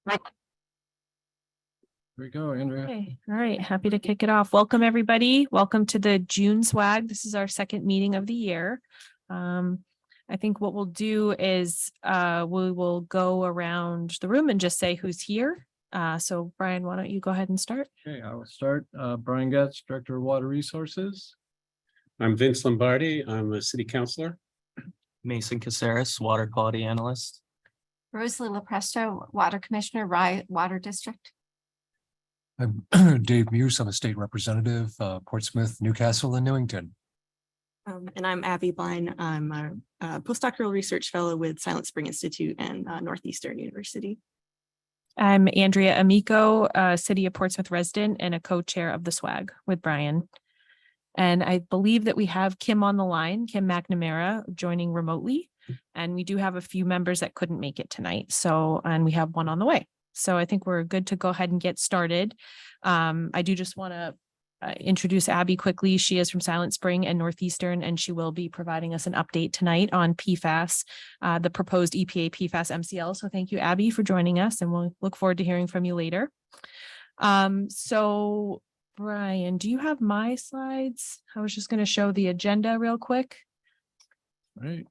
There we go, Andrea. Okay, all right, happy to kick it off. Welcome, everybody. Welcome to the June swag. This is our second meeting of the year. I think what we'll do is we will go around the room and just say who's here. So Brian, why don't you go ahead and start? Okay, I will start. Brian Getz, Director of Water Resources. I'm Vince Lombardi. I'm a city councilor. Mason Caceres, Water Quality Analyst. Rosalie LaPresto, Water Commissioner, Rye Water District. I'm Dave Muse. I'm a state representative, Portsmouth, Newcastle, and Newington. And I'm Abby Bline. I'm a postdoctoral research fellow with Silent Spring Institute and Northeastern University. I'm Andrea Amico, City of Portsmouth resident and a co-chair of the swag with Brian. And I believe that we have Kim on the line, Kim McNamara, joining remotely. And we do have a few members that couldn't make it tonight. So, and we have one on the way. So I think we're good to go ahead and get started. I do just want to introduce Abby quickly. She is from Silent Spring and Northeastern, and she will be providing us an update tonight on PFAS, the proposed EPA PFAS MCL. So thank you, Abby, for joining us, and we'll look forward to hearing from you later. So Brian, do you have my slides? I was just going to show the agenda real quick. All right.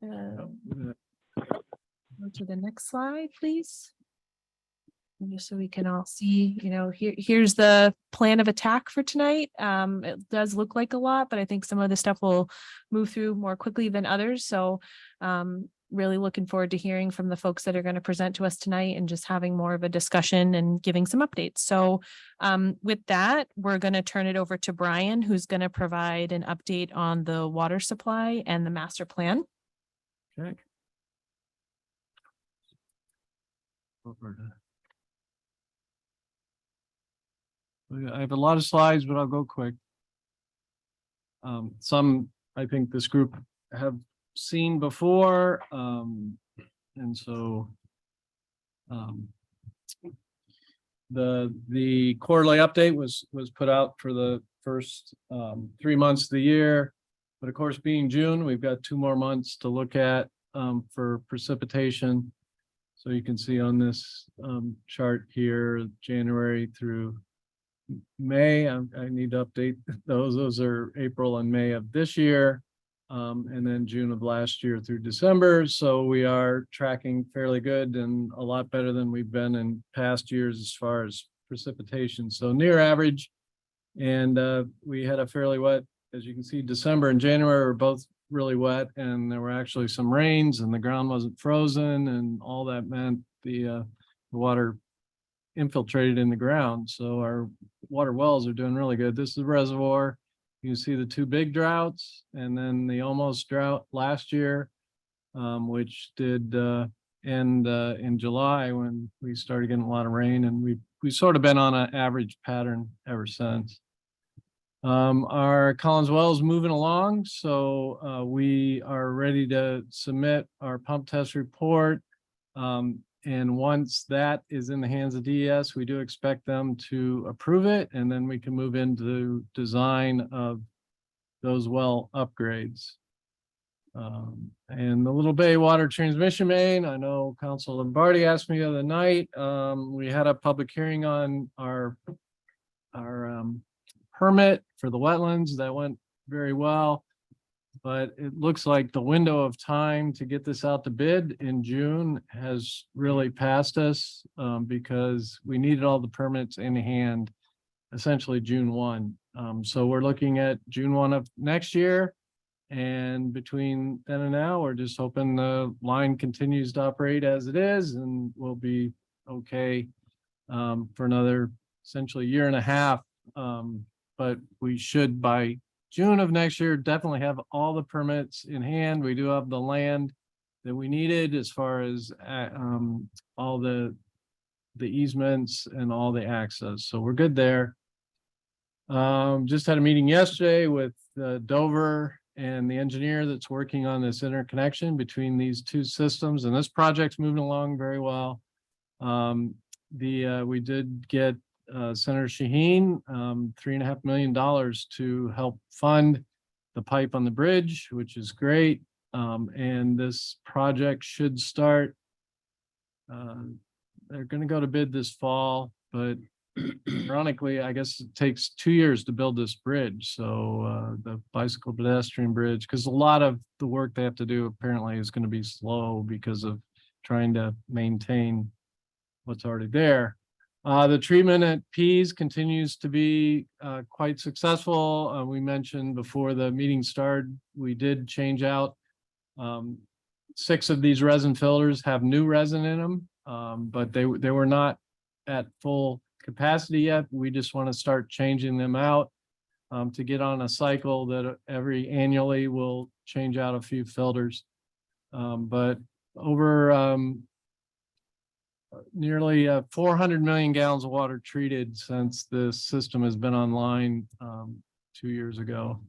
Go to the next slide, please. And just so we can all see, here's the plan of attack for tonight. It does look like a lot, but I think some of the stuff will move through more quickly than others. So really looking forward to hearing from the folks that are going to present to us tonight and just having more of a discussion and giving some updates. So with that, we're going to turn it over to Brian, who's going to provide an update on the water supply and the master plan. Okay. I have a lot of slides, but I'll go quick. Some I think this group have seen before, and so the quarterly update was put out for the first 3 months of the year, but of course, being June, we've got 2 more months to look at for precipitation. So you can see on this chart here, January through May. I need to update those. Those are April and May of this year, and then June of last year through December. So we are tracking fairly good and a lot better than we've been in past years as far as precipitation. So near average, and we had a fairly wet, as you can see, December and January were both really wet, and there were actually some rains and the ground wasn't frozen, and all that meant the water infiltrated in the ground. So our water wells are doing really good. This is the reservoir. You can see the 2 big droughts and then the almost drought last year, which did end in July when we started getting a lot of rain, and we've sort of been on an average pattern ever since. Our Collins well is moving along, so we are ready to submit our pump test report. And once that is in the hands of DES, we do expect them to approve it, and then we can move into design of those well upgrades. And the Little Bay water transmission main, I know Council Lombardi asked me the other night. We had a public hearing on our permit for the wetlands. That went very well, but it looks like the window of time to get this out to bid in June has really passed us, because we needed all the permits in hand essentially June 1. So we're looking at June 1 of next year, and between then and now, we're just hoping the line continues to operate as it is, and we'll be okay for another essentially year and a half. But we should, by June of next year, definitely have all the permits in hand. We do have the land that we needed as far as all the easements and all the access. So we're good there. Just had a meeting yesterday with Dover and the engineer that's working on this interconnection between these 2 systems, and this project's moving along very well. We did get Senator Shaheen $3.5 million to help fund the pipe on the bridge, which is great. And this project should start. They're gonna go to bid this fall, but ironically, I guess it takes 2 years to build this bridge. So the bicycle pedestrian bridge, because a lot of the work they have to do apparently is going to be slow because of trying to maintain what's already there. The treatment at Pease continues to be quite successful. We mentioned before the meeting started, we did change out 6 of these resin filters have new resin in them, but they were not at full capacity yet. We just want to start changing them out to get on a cycle that annually will change out a few filters. But over nearly 400 million gallons of water treated since this system has been online 2 years ago.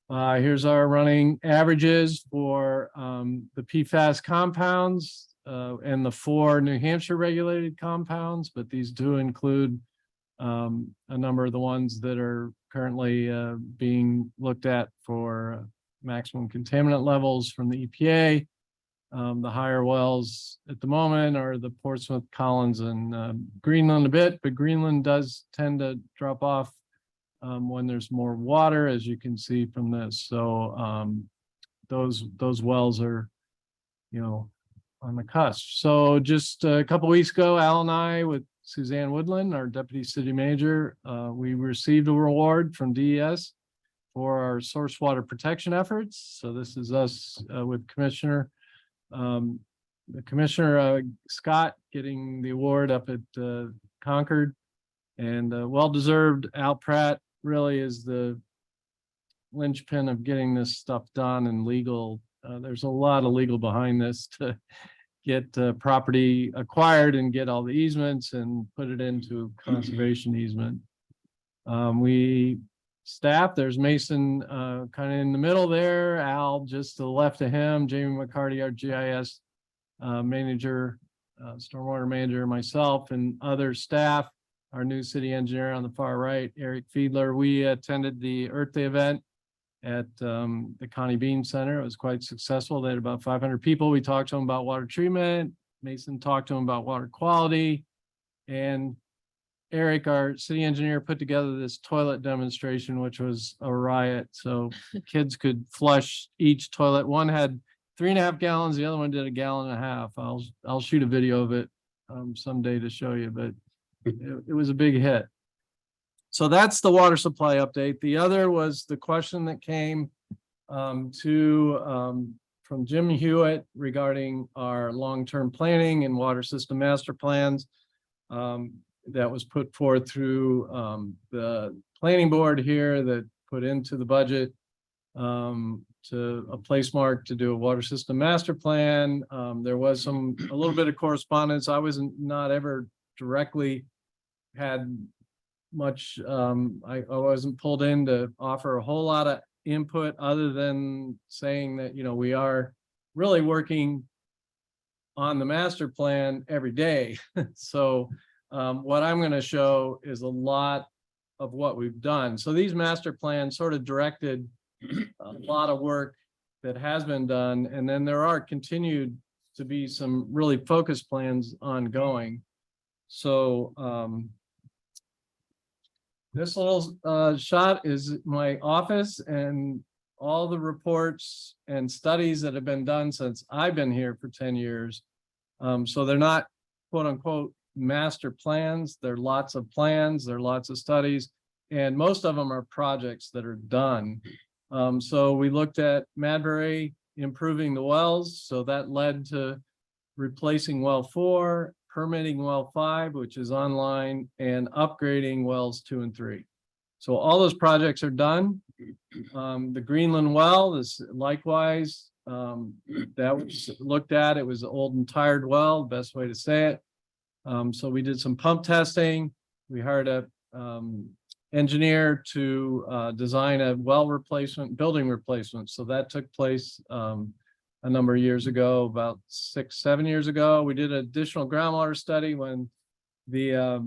Here's our running averages for the PFAS compounds and the 4 New Hampshire regulated compounds, but these do include a number of the ones that are currently being looked at for maximum contaminant levels from the EPA. The higher wells at the moment are the Portsmouth, Collins, and Greenland a bit, but Greenland does tend to drop off when there's more water, as you can see from this. So those wells are, on the cusp. So just a couple weeks ago, Al and I, with Suzanne Woodland, our deputy city manager, we received a reward from DES for our source water protection efforts. So this is us with Commissioner Scott getting the award up at Concord, and well-deserved. Al Pratt really is the linchpin of getting this stuff done and legal. There's a lot of legal behind this to get property acquired and get all the easements and put it into conservation easement. There's Mason kind of in the middle there, Al just to the left of him, Jamie McCarty, our GIS manager, stormwater manager, myself, and other staff, our new city engineer on the far right, Eric Fiedler. We attended the Earth Day event at the Connie Bean Center. It was quite successful. They had about 500 people. We talked to them about water treatment. Mason talked to them about water quality. And Eric, our city engineer, put together this toilet demonstration, which was a riot. So kids could flush each toilet. One had 3.5 gallons. The other one did 1.5 gallons. I'll shoot a video of it someday to show you, but it was a big hit. So that's the water supply update. The other was the question that came from Jim Hewitt regarding our long-term planning and water system master plans. That was put forth through the planning board here that put into the budget to a place mark to do a water system master plan. There was a little bit of correspondence. I not ever directly had much, I wasn't pulled in to offer a whole lot of input other than saying that, we are really working on the master plan every day. So what I'm going to show is a lot of what we've done. So these master plans sort of directed a lot of work that has been done. And then there are continued to be some really focused plans ongoing. So this little shot is my office and all the reports and studies that have been done since I've been here for 10 years. So they're not quote unquote master plans. There are lots of plans, there are lots of studies, and most of them are projects that are done. So we looked at Madbury improving the wells. So that led to replacing well 4, permitting well 5, which is online, and upgrading wells 2 and 3. So all those projects are done. The Greenland well is likewise, that was looked at. It was an old and tired well, best way to say it. So we did some pump testing. We hired a engineer to design a well replacement, building replacement. So that took place a number of years ago, about 6-7 years ago. We did an additional groundwater study when the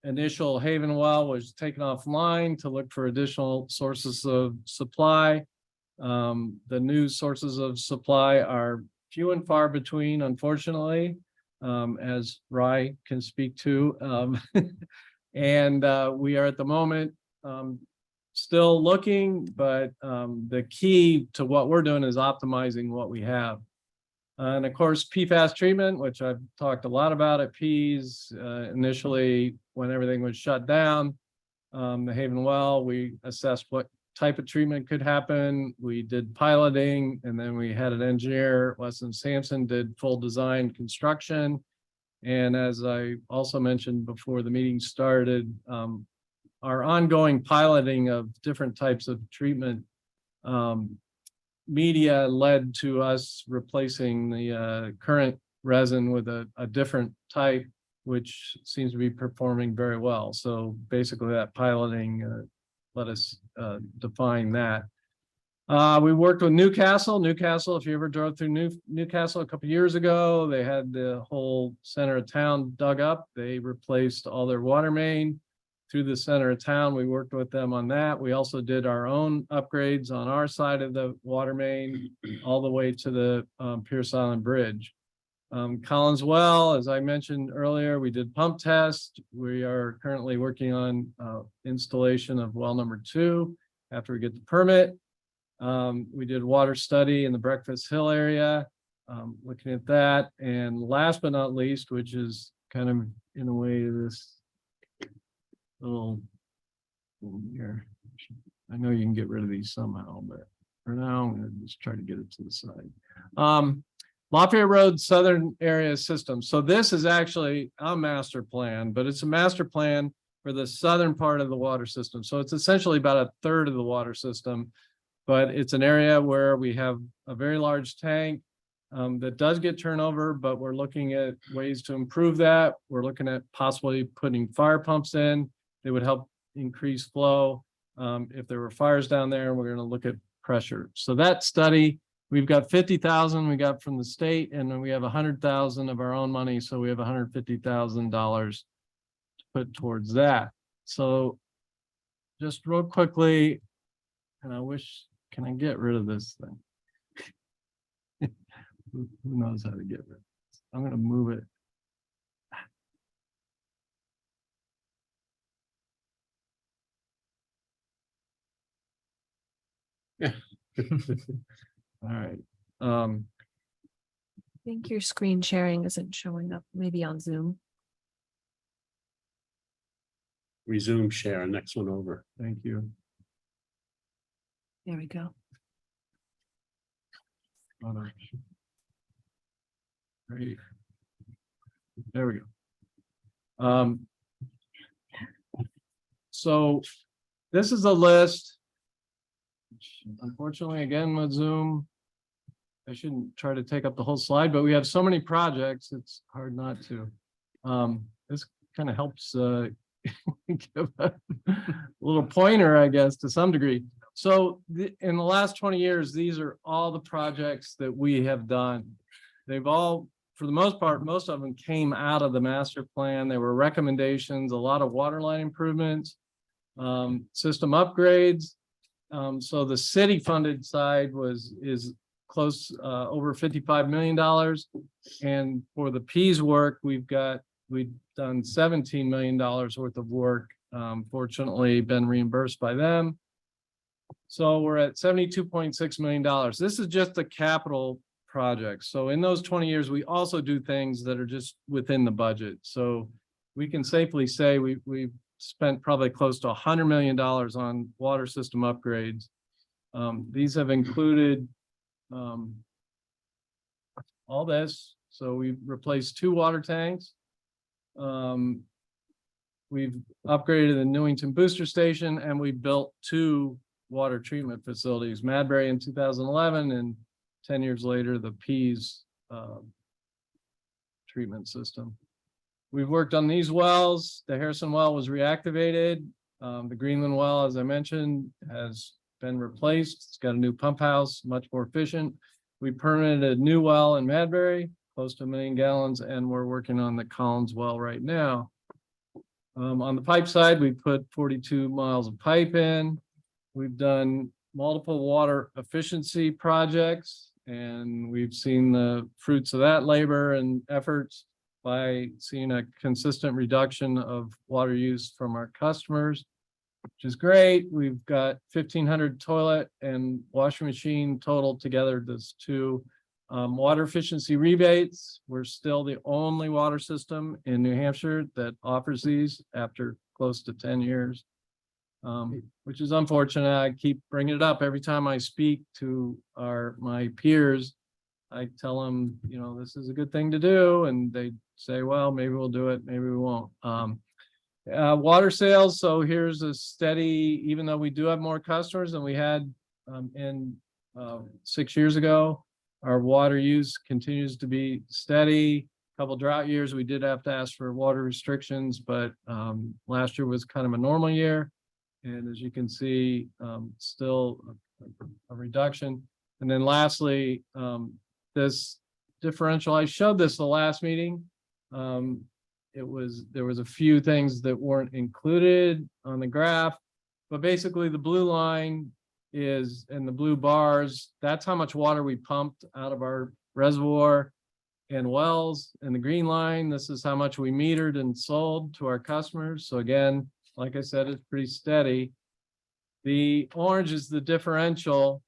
initial Haven well was taken offline to look for additional sources of supply. The new sources of supply are few and far between, unfortunately, as Rye can speak to. And we are at the moment still looking, but the key to what we're doing is optimizing what we have. And of course, PFAS treatment, which I've talked a lot about at Pease, initially when everything was shut down. The Haven Well, we assessed what type of treatment could happen. We did piloting, and then we had an engineer, Weston Sampson, did full design construction. And as I also mentioned before the meeting started, our ongoing piloting of different types of treatment media led to us replacing the current resin with a different type, which seems to be performing very well. So basically that piloting let us define that. We worked with Newcastle. Newcastle, if you ever drove through Newcastle a couple years ago, they had the whole center of town dug up. They replaced all their water main through the center of town. We worked with them on that. We also did our own upgrades on our side of the water main all the way to the Pierce Island Bridge. Collins Well, as I mentioned earlier, we did pump test. We are currently working on installation of well number 2 after we get the permit. We did water study in the Breakfast Hill area, looking at that. And last but not least, which is kind of in a way this little here. I know you can get rid of these somehow, but for now, I'm gonna just try to get it to the side. Lafayette Road Southern Area System. So this is actually a master plan, but it's a master plan for the southern part of the water system. So it's essentially about 1/3 of the water system, but it's an area where we have a very large tank that does get turnover, but we're looking at ways to improve that. We're looking at possibly putting fire pumps in. They would help increase flow. If there were fires down there, we're going to look at pressure. So that study, we've got 50,000 we got from the state, and then we have 100,000 of our own money. So we have $150,000 to put towards that. So just real quickly, and I wish, can I get rid of this thing? Who knows how to get rid of this? I'm going to move it. Yeah. All right. I think your screen sharing isn't showing up, maybe on Zoom. Resume share, next one over. Thank you. There we go. Great. There we go. So this is a list. Unfortunately, again, with Zoom, I shouldn't try to take up the whole slide, but we have so many projects, it's hard not to. This kind of helps give a little pointer, I guess, to some degree. So in the last 20 years, these are all the projects that we have done. They've all, for the most part, most of them came out of the master plan. There were recommendations, a lot of water line improvements, system upgrades. So the city funded side is close over $55 million. And for the Pease work, we've done $17 million worth of work. Fortunately, been reimbursed by them. So we're at $72.6 million. This is just the capital projects. So in those 20 years, we also do things that are just within the budget. So we can safely say we've spent probably close to $100 million on water system upgrades. These have included all this. So we replaced 2 water tanks. We've upgraded the Newington Booster Station, and we built 2 water treatment facilities, Madbury in 2011, and 10 years later, the Pease treatment system. We've worked on these wells. The Harrison well was reactivated. The Greenland well, as I mentioned, has been replaced. It's got a new pump house, much more efficient. We permitted a new well in Madbury, close to 1 million gallons, and we're working on the Collins well right now. On the pipe side, we put 42 miles of pipe in. We've done multiple water efficiency projects, and we've seen the fruits of that labor and efforts by seeing a consistent reduction of water use from our customers, which is great. We've got 1,500 toilet and washing machine total together. There's two water efficiency rebates. We're still the only water system in New Hampshire that offers these after close to 10 years. Which is unfortunate. I keep bringing it up every time I speak to my peers. I tell them, you know, this is a good thing to do, and they say, well, maybe we'll do it, maybe we won't. Water sales, so here's a steady, even though we do have more customers than we had in 6 years ago, our water use continues to be steady. Couple drought years, we did have to ask for water restrictions, but last year was kind of a normal year. And as you can see, still a reduction. And then lastly, this differential, I showed this the last meeting. There was a few things that weren't included on the graph, but basically the blue line is, and the blue bars, that's how much water we pumped out of our reservoir and wells. And the green line, this is how much we metered and sold to our customers. So again, like I said, it's pretty steady. The orange is the differential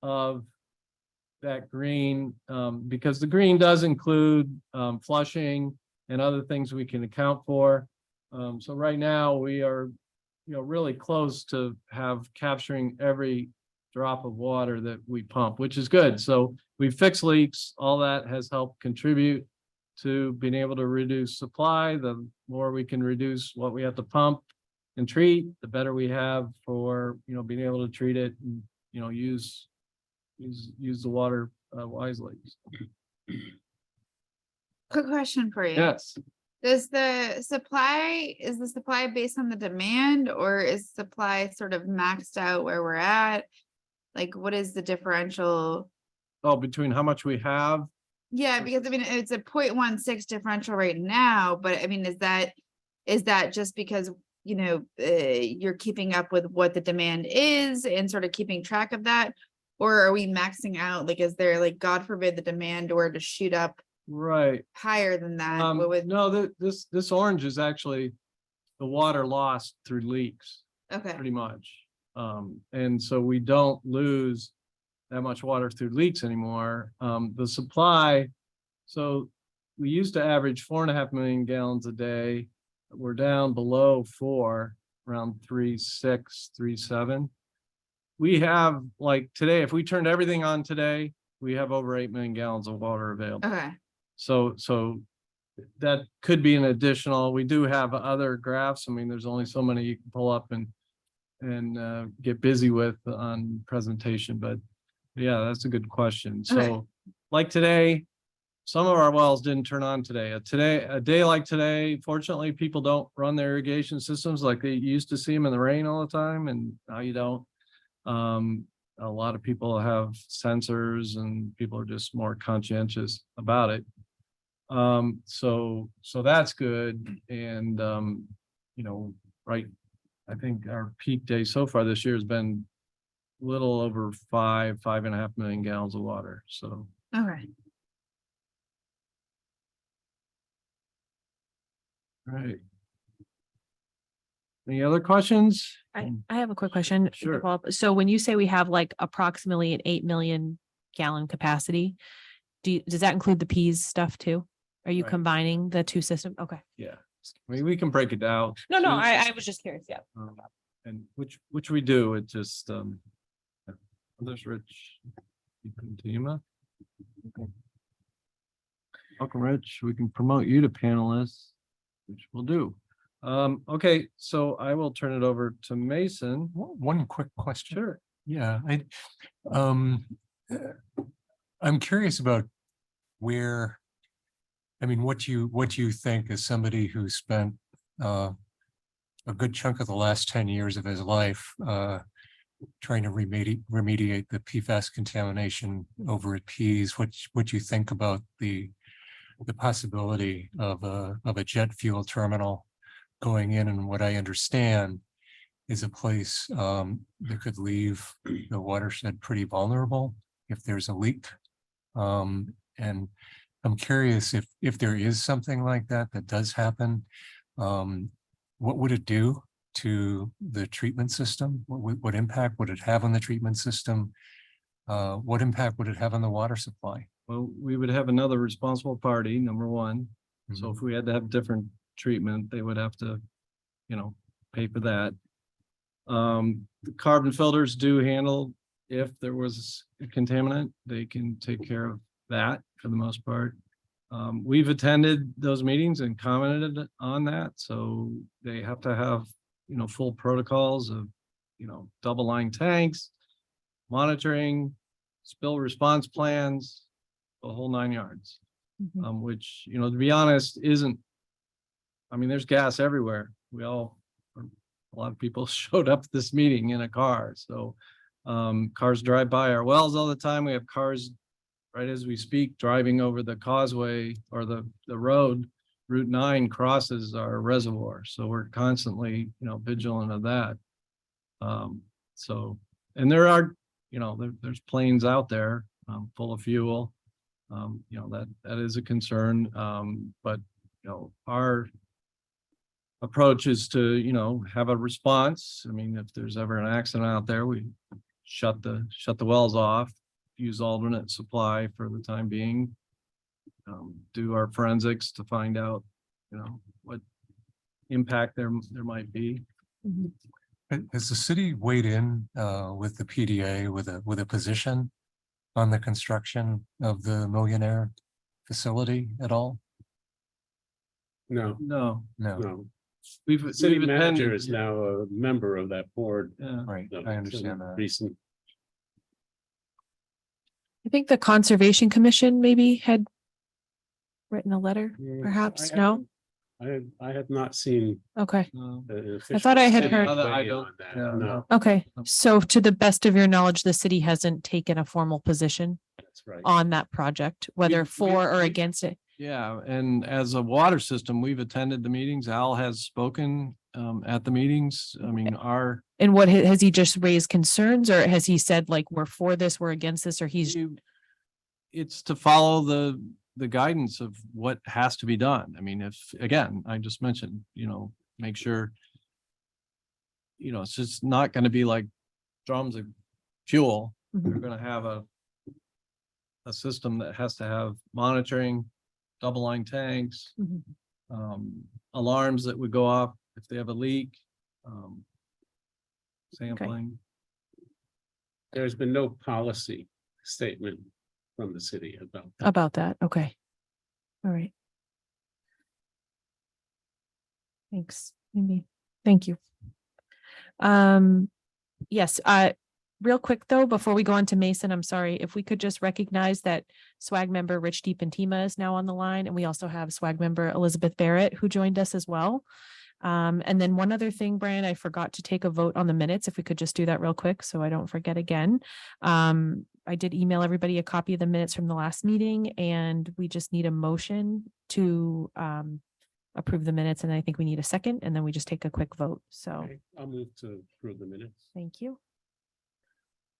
of that green, because the green does include flushing and other things we can account for. So right now we are, you know, really close to capturing every drop of water that we pump, which is good. So we fix leaks. All that has helped contribute to being able to reduce supply. The more we can reduce what we have to pump and treat, the better we have for, you know, being able to treat it and, you know, use the water wisely. Quick question for you. Yes. Is the supply based on the demand, or is supply sort of maxed out where we're at? Like, what is the differential? Oh, between how much we have. Yeah, because I mean, it's a 0.16 differential right now, but I mean, is that just because, you know, you're keeping up with what the demand is and sort of keeping track of that? Or are we maxing out? Like, is there, like, God forbid, the demand were to shoot up Right. higher than that? What would, No, this orange is actually the water lost through leaks, okay, pretty much. And so we don't lose that much water through leaks anymore. The supply, so we used to average 4.5 million gallons a day. We're down below 4, around 3.6, 3.7. We have, like today, if we turned everything on today, we have over 8 million gallons of water available. okay, So that could be an additional. We do have other graphs. I mean, there's only so many you can pull up and get busy with on presentation, but yeah, that's a good question. So Okay. like today, some of our wells didn't turn on today. A day like today, fortunately, people don't run their irrigation systems like they used to see them in the rain all the time, and now you don't. A lot of people have sensors and people are just more conscientious about it. So that's good. And, you know, right, I think our peak day so far this year has been a little over 5.5 million gallons of water. So, okay. right. Any other questions? I have a quick question. to Sure. follow up. So when you say we have like approximately an 8 million gallon capacity, does that include the peas stuff too? Are you Right. combining the two systems? Okay. Yeah. I mean, we can break it down. No, So- I was just curious. Yeah. And which we do, it just, there's Rich. You continue, Ma? Okay. Welcome, Rich. We can promote you to panelists, which we'll do. Okay, so I will turn it over to Mason. One quick question. Sure. Yeah, um, I'm curious about where, I mean, what you think as somebody who spent a good chunk of the last 10 years of his life trying to remediate the PFAS contamination over at Pease, what you think about the possibility of a jet fuel terminal going in, and what I understand is a place that could leave the watershed pretty vulnerable if there's a leak. And I'm curious if there is something like that that does happen, what would it do to the treatment system? What impact would it have on the treatment system? What impact would it have on the water supply? Well, we would have another responsible party, number one. So if we had to have different treatment, they would have to, pay for that. The carbon filters do handle, if there was a contaminant, they can take care of that for the most part. We've attended those meetings and commented on that, so they have to have, full protocols of, double line tanks, monitoring, spill response plans, the whole 9 yards. Mhm. Which, to be honest, isn't, there's gas everywhere. A lot of people showed up at this meeting in a car, so cars drive by our wells all the time. We have cars right as we speak driving over the causeway or the road. Route 9 crosses our reservoir, so we're constantly, vigilant of that. And there are, there's planes out there full of fuel. That is a concern. But our approach is to, have a response. If there's ever an accident out there, we shut the wells off, use alternate supply for the time being. Do our forensics to find out, what impact there might be. Mhm. Has the city weighed in with the PDA with a position on the construction of the Millionaire facility at all? No, No, No, no. we've The city manager attended, is now a member of that board. yeah. right, of I understand that. Recent, I think the Conservation Commission maybe had written a letter, perhaps, no? I have not seen. Okay, No. I thought I had heard- I don't- yeah, No, okay. So to the best of your knowledge, the city hasn't taken a formal position that's right. on that project, whether We- for or we- against it. Yeah, and as a water system, we've attended the meetings. Al has spoken at the meetings. Our And what, has he just raised concerns, or has he said like, we're for this, we're against this, or he's, it's to follow the guidance of what has to be done. If, again, I just mentioned, make sure, it's just not gonna be like drums of fuel. We're Mhm. gonna have a system that has to have monitoring, double line tanks, Mhm. alarms that would go off if they have a leak, sampling. There's been no policy statement from the city about that. about that, okay. All right. Thanks, Amy. Thank you. Yes, real quick though, before we go on to Mason, I'm sorry, if we could just recognize that SWAG member Rich DiPantima is now on the line, and we also have SWAG member Elizabeth Barrett, who joined us as well. And then one other thing, Brian, I forgot to take a vote on the minutes, if we could just do that real quick, so I don't forget again. I did email everybody a copy of the minutes from the last meeting, and we just need a motion to approve the minutes, and I think we need a second, and then we just take a quick vote, so, Okay, I'll move to approve the minutes. thank you.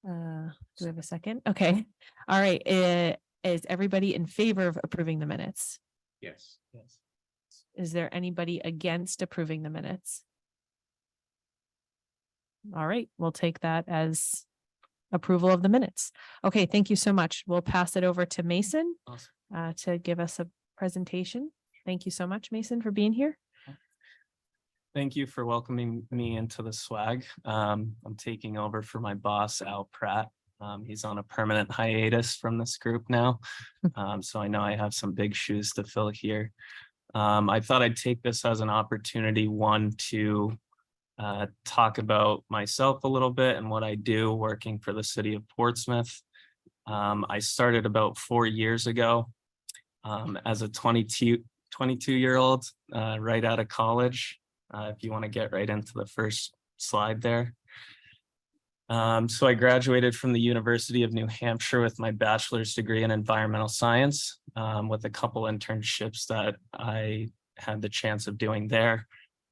Do we have a second? Okay, all right, is everybody in favor of approving the minutes? Yes. Yes. Is there anybody against approving the minutes? All right, we'll take that as approval of the minutes. Okay, thank you so much. We'll pass it over to Mason Awesome. to give us a presentation. Thank you so much, Mason, for being here. Thank you for welcoming me into the SWAG. I'm taking over for my boss, Al Pratt. He's on a permanent hiatus from this group now. So I know I have some big shoes to fill here. I thought I'd take this as an opportunity, one, to talk about myself a little bit and what I do working for the city of Portsmouth. I started about 4 years ago as a 22-year-old right out of college. If you want to get right into the first slide there. So I graduated from the University of New Hampshire with my bachelor's degree in environmental science, with a couple internships that I had the chance of doing there.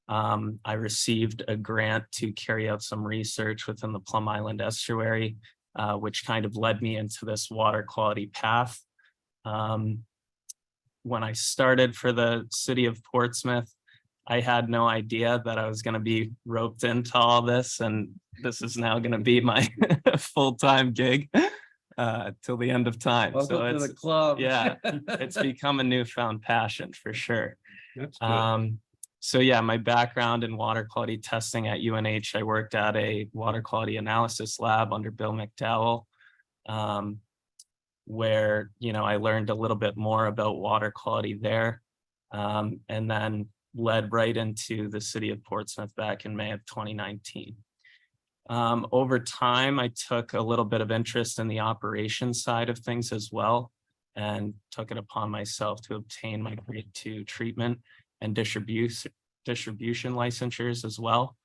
I received a grant to carry out some research within the Plum Island estuary, which kind of led me into this water quality path. When I started for the city of Portsmouth, I had no idea that I was going to be roped into all this, and this is now going to be my full-time gig till the end of time. So Welcome to the it's, club. yeah, it's become a newfound passion for sure. That's good. So yeah, my background in water quality testing at UNH, I worked at a water quality analysis lab under Bill McDowell, where, you know, I learned a little bit more about water quality there, and then led right into the city of Portsmouth back in May of 2019. Over time, I took a little bit of interest in the operations side of things as well, and took it upon myself to obtain my grade 2 treatment and distribution licensures as well.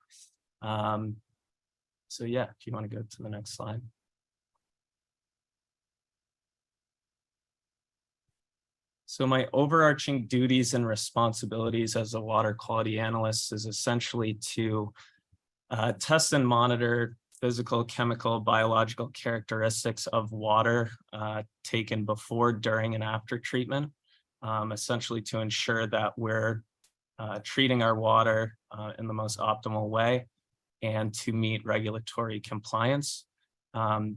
So yeah, if you want to go to the next slide. So my overarching duties and responsibilities as a water quality analyst is essentially to test and monitor physical, chemical, biological characteristics of water taken before, during, and after treatment, essentially to ensure that we're treating our water in the most optimal way and to meet regulatory compliance.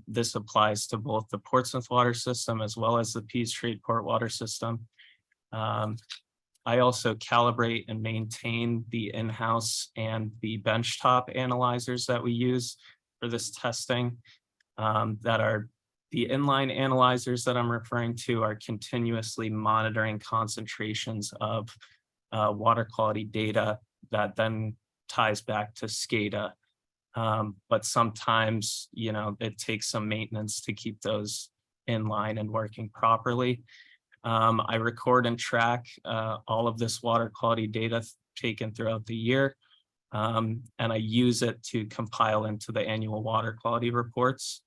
This applies to both the Portsmouth water system as well as the Peachtree Port water system. I also calibrate and maintain the in-house and the benchtop analyzers that we use for this testing. That are the inline analyzers that I'm referring to are continuously monitoring concentrations of water quality data that then ties back to SCADA. But sometimes, you know, it takes some maintenance to keep those in line and working properly. I record and track all of this water quality data taken throughout the year, and I use it to compile into the annual water quality reports.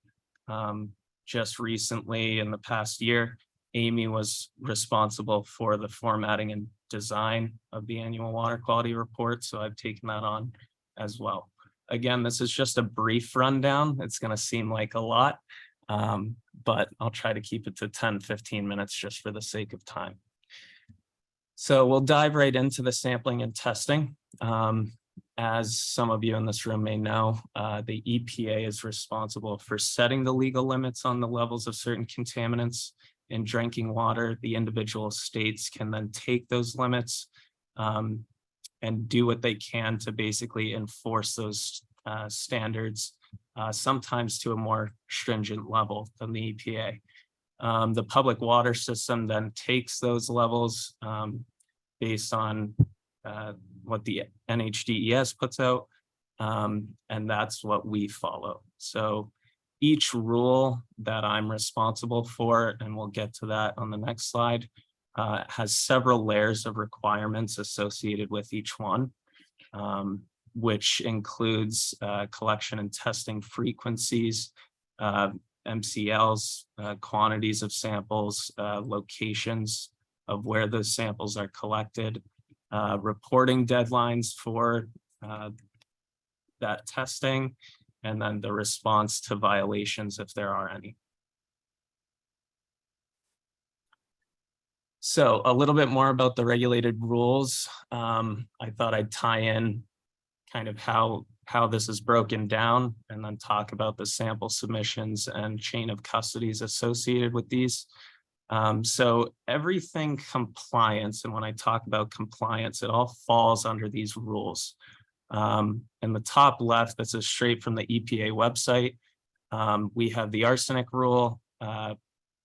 Just recently, in the past year, Amy was responsible for the formatting and design of the annual water quality report, so I've taken that on as well. Again, this is just a brief rundown. It's going to seem like a lot, but I'll try to keep it to 10-15 minutes just for the sake of time. So we'll dive right into the sampling and testing. As some of you in this room may know, the EPA is responsible for setting the legal limits on the levels of certain contaminants in drinking water. The individual states can then take those limits and do what they can to basically enforce those standards, sometimes to a more stringent level than the EPA. The public water system then takes those levels based on what the NHDES puts out, and that's what we follow. So each rule that I'm responsible for, and we'll get to that on the next slide, has several layers of requirements associated with each one, which includes collection and testing frequencies, MCLs, quantities of samples, locations of where those samples are collected, reporting deadlines for that testing, and then the response to violations if there are any. So a little bit more about the regulated rules. I thought I'd tie in kind of how this is broken down and then talk about the sample submissions and chain of custodies associated with these. So everything compliance, and when I talk about compliance, it all falls under these rules. In the top left, this is straight from the EPA website. We have the arsenic rule,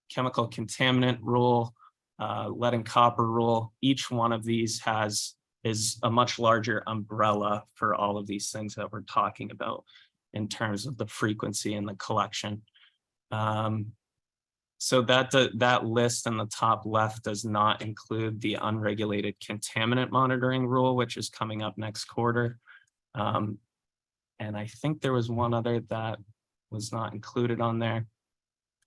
chemical contaminant rule, lead and copper rule. Each one of these is a much larger umbrella for all of these things that we're talking about in terms of the frequency and the collection. So that list in the top left does not include the unregulated contaminant monitoring rule, which is coming up next quarter. And I think there was one other that was not included on there.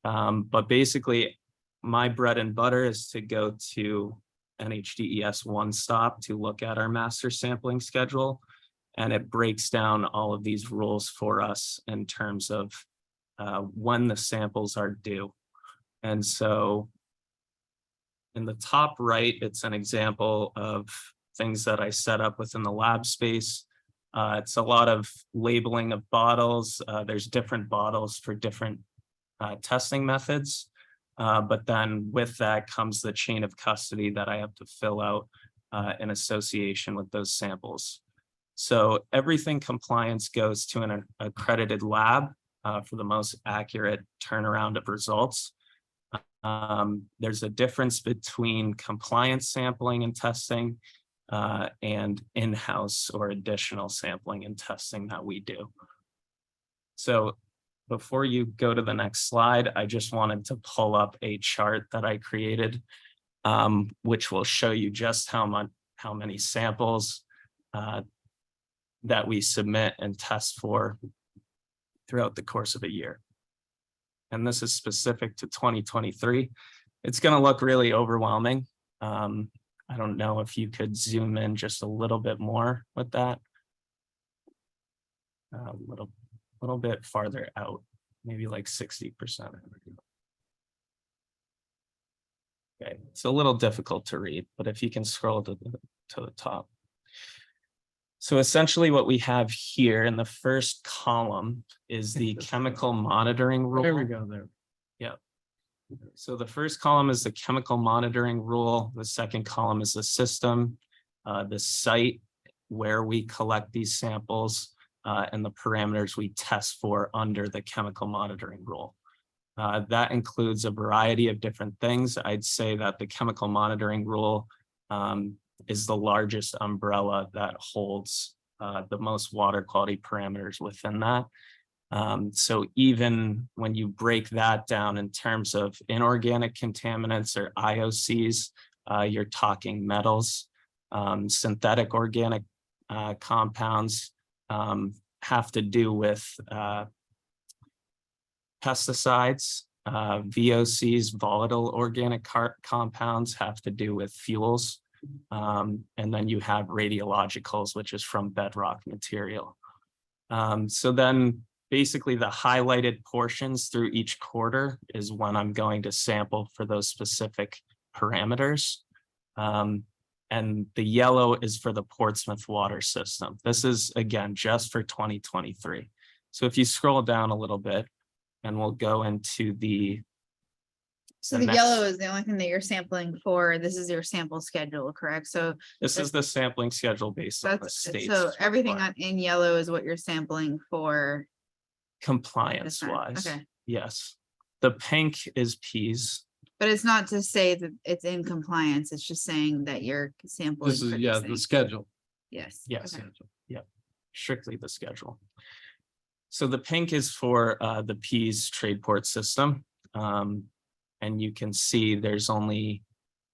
But basically, my bread and butter is to go to NHDES One Stop to look at our master sampling schedule. And it breaks down all of these rules for us in terms of when the samples are due. And so in the top right, it's an example of things that I set up within the lab space. It's a lot of labeling of bottles. There's different bottles for different testing methods. But then with that comes the chain of custody that I have to fill out in association with those samples. So everything compliance goes to an accredited lab for the most accurate turnaround of results. There's a difference between compliance sampling and testing and in-house or additional sampling and testing that we do. So before you go to the next slide, I just wanted to pull up a chart that I created, which will show you just how many samples that we submit and test for throughout the course of a year. And this is specific to 2023. It's going to look really overwhelming. I don't know if you could zoom in just a little bit more with that. A little bit farther out, maybe like 60%. Okay, it's a little difficult to read, but if you can scroll to the top. So essentially what we have here in the first column is the chemical monitoring rule. There we go there. So the first column is the chemical monitoring rule. The second column is the system, the site where we collect these samples, and the parameters we test for under the chemical monitoring rule. That includes a variety of different things. I'd say that the chemical monitoring rule is the largest umbrella that holds the most water quality parameters within that. So even when you break that down in terms of inorganic contaminants or IOCs, you're talking metals, synthetic organic compounds have to do with pesticides, VOCs, volatile organic compounds have to do with fuels. And then you have radiologicals, which is from bedrock material. So then basically the highlighted portions through each quarter is when I'm going to sample for those specific parameters. And the yellow is for the Portsmouth water system. This is, again, just for 2023. So if you scroll down a little bit, and we'll go into the So the yellow is the only thing that you're sampling for. This is your sample schedule, correct? So This is the sampling schedule based on the that's, state's so everything requirement. in yellow is what you're sampling for. Compliance this time. wise, Okay, yes. The pink is Ps. but it's not to say that it's in compliance. It's just saying that you're sampling. This is, for these yeah, the things. schedule. Yes. Yes. okay. Strictly the schedule. So the pink is for the Ps trade port system. And you can see there's only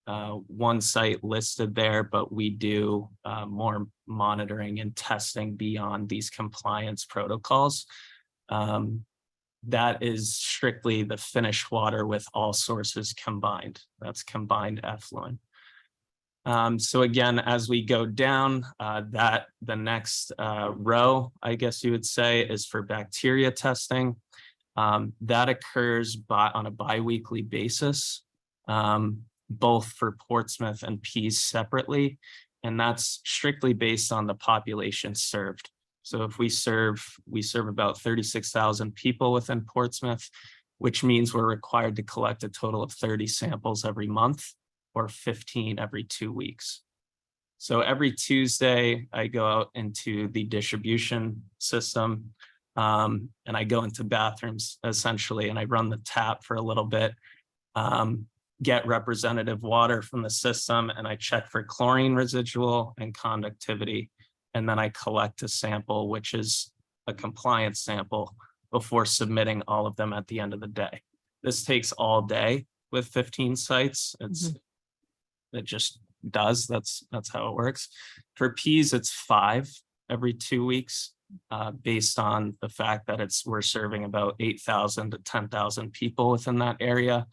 one site listed there, but we do more monitoring and testing beyond these compliance protocols. That is strictly the finished water with all sources combined. That's combined effluent. So again, as we go down, the next row, I guess you would say, is for bacteria testing. That occurs on a bi-weekly basis, both for Portsmouth and Ps separately, and that's strictly based on the population served. So if we serve about 36,000 people within Portsmouth, which means we're required to collect a total of 30 samples every month, or 15 every 2 weeks. So every Tuesday, I go out into the distribution system and I go into bathrooms essentially, and I run the tap for a little bit, get representative water from the system, and I check for chlorine residual and conductivity. And then I collect a sample, which is a compliance sample, before submitting all of them at the end of the day. This takes all day with 15 sites. It just does. That's how it works. For Ps, it's 5 every 2 weeks, based on the fact that we're serving about 8,000 to 10,000 people within that area.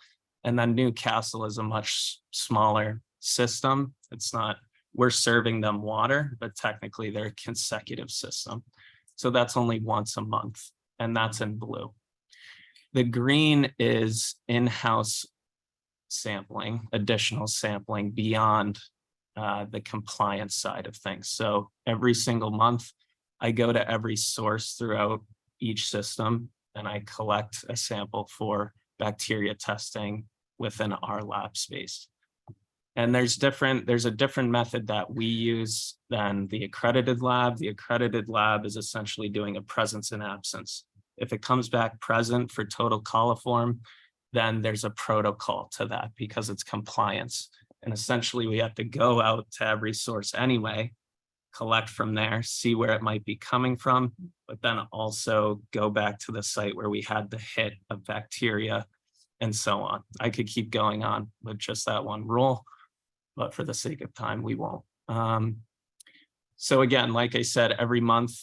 And then Newcastle is a much smaller system. It's not, we're serving them water, but technically they're a consecutive system. So that's only once a month, and that's in blue. The green is in-house sampling, additional sampling beyond the compliance side of things. So every single month, I go to every source throughout each system and I collect a sample for bacteria testing within our lab space. And there's a different method that we use than the accredited lab. The accredited lab is essentially doing a presence and absence. If it comes back present for total coliform, then there's a protocol to that because it's compliance. And essentially we have to go out to every source anyway, collect from there, see where it might be coming from, but then also go back to the site where we had the hit of bacteria and so on. I could keep going on with just that one rule, but for the sake of time, we won't. So again, like I said, every month,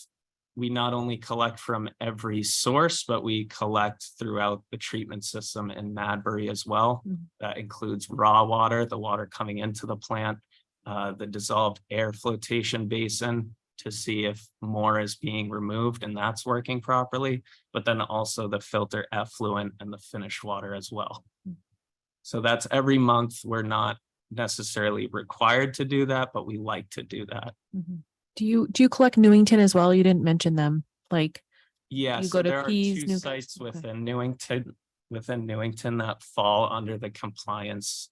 we not only collect from every source, but we collect throughout the treatment system in Madbury as well. That includes raw water, the water coming into the plant, the dissolved air flotation basin to see if more is being removed and that's working properly, but then also the filter effluent and the finished water as well. So that's every month. We're not necessarily required to do that, but we like to do that. Do you collect Newington as well? You didn't mention them, like, Yeah, You so go to there are Pease, two Newcastle, sites okay. within Newington that fall under the compliance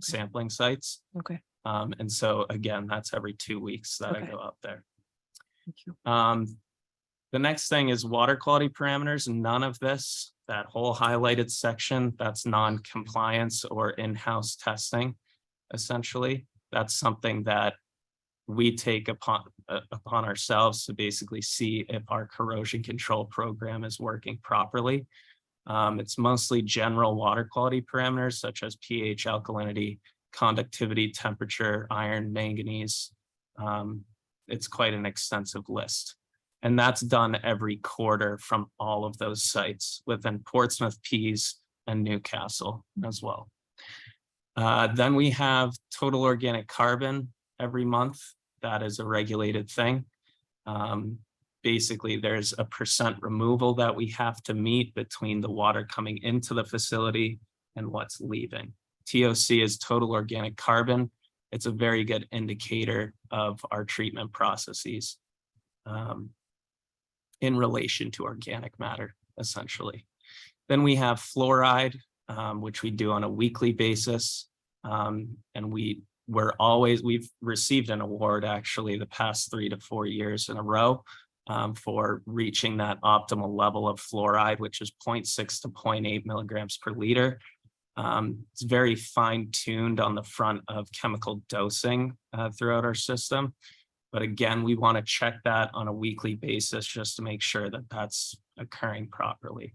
sampling sites. okay, And so again, that's every 2 weeks that I Okay. go out there. thank you. The next thing is water quality parameters. None of this, that whole highlighted section, that's non-compliance or in-house testing. Essentially, that's something that we take upon ourselves to basically see if our corrosion control program is working properly. It's mostly general water quality parameters such as pH, alkalinity, conductivity, temperature, iron, manganese. It's quite an extensive list. And that's done every quarter from all of those sites within Portsmouth, Pease, and Newcastle as well. Then we have total organic carbon every month. That is a regulated thing. Basically, there's a % removal that we have to meet between the water coming into the facility and what's leaving. TOC is total organic carbon. It's a very good indicator of our treatment processes in relation to organic matter, essentially. Then we have fluoride, which we do on a weekly basis. And we've received an award actually the past 3 to 4 years in a row for reaching that optimal level of fluoride, which is 0.6 to 0.8 milligrams per liter. It's very fine-tuned on the front of chemical dosing throughout our system. But again, we want to check that on a weekly basis just to make sure that that's occurring properly.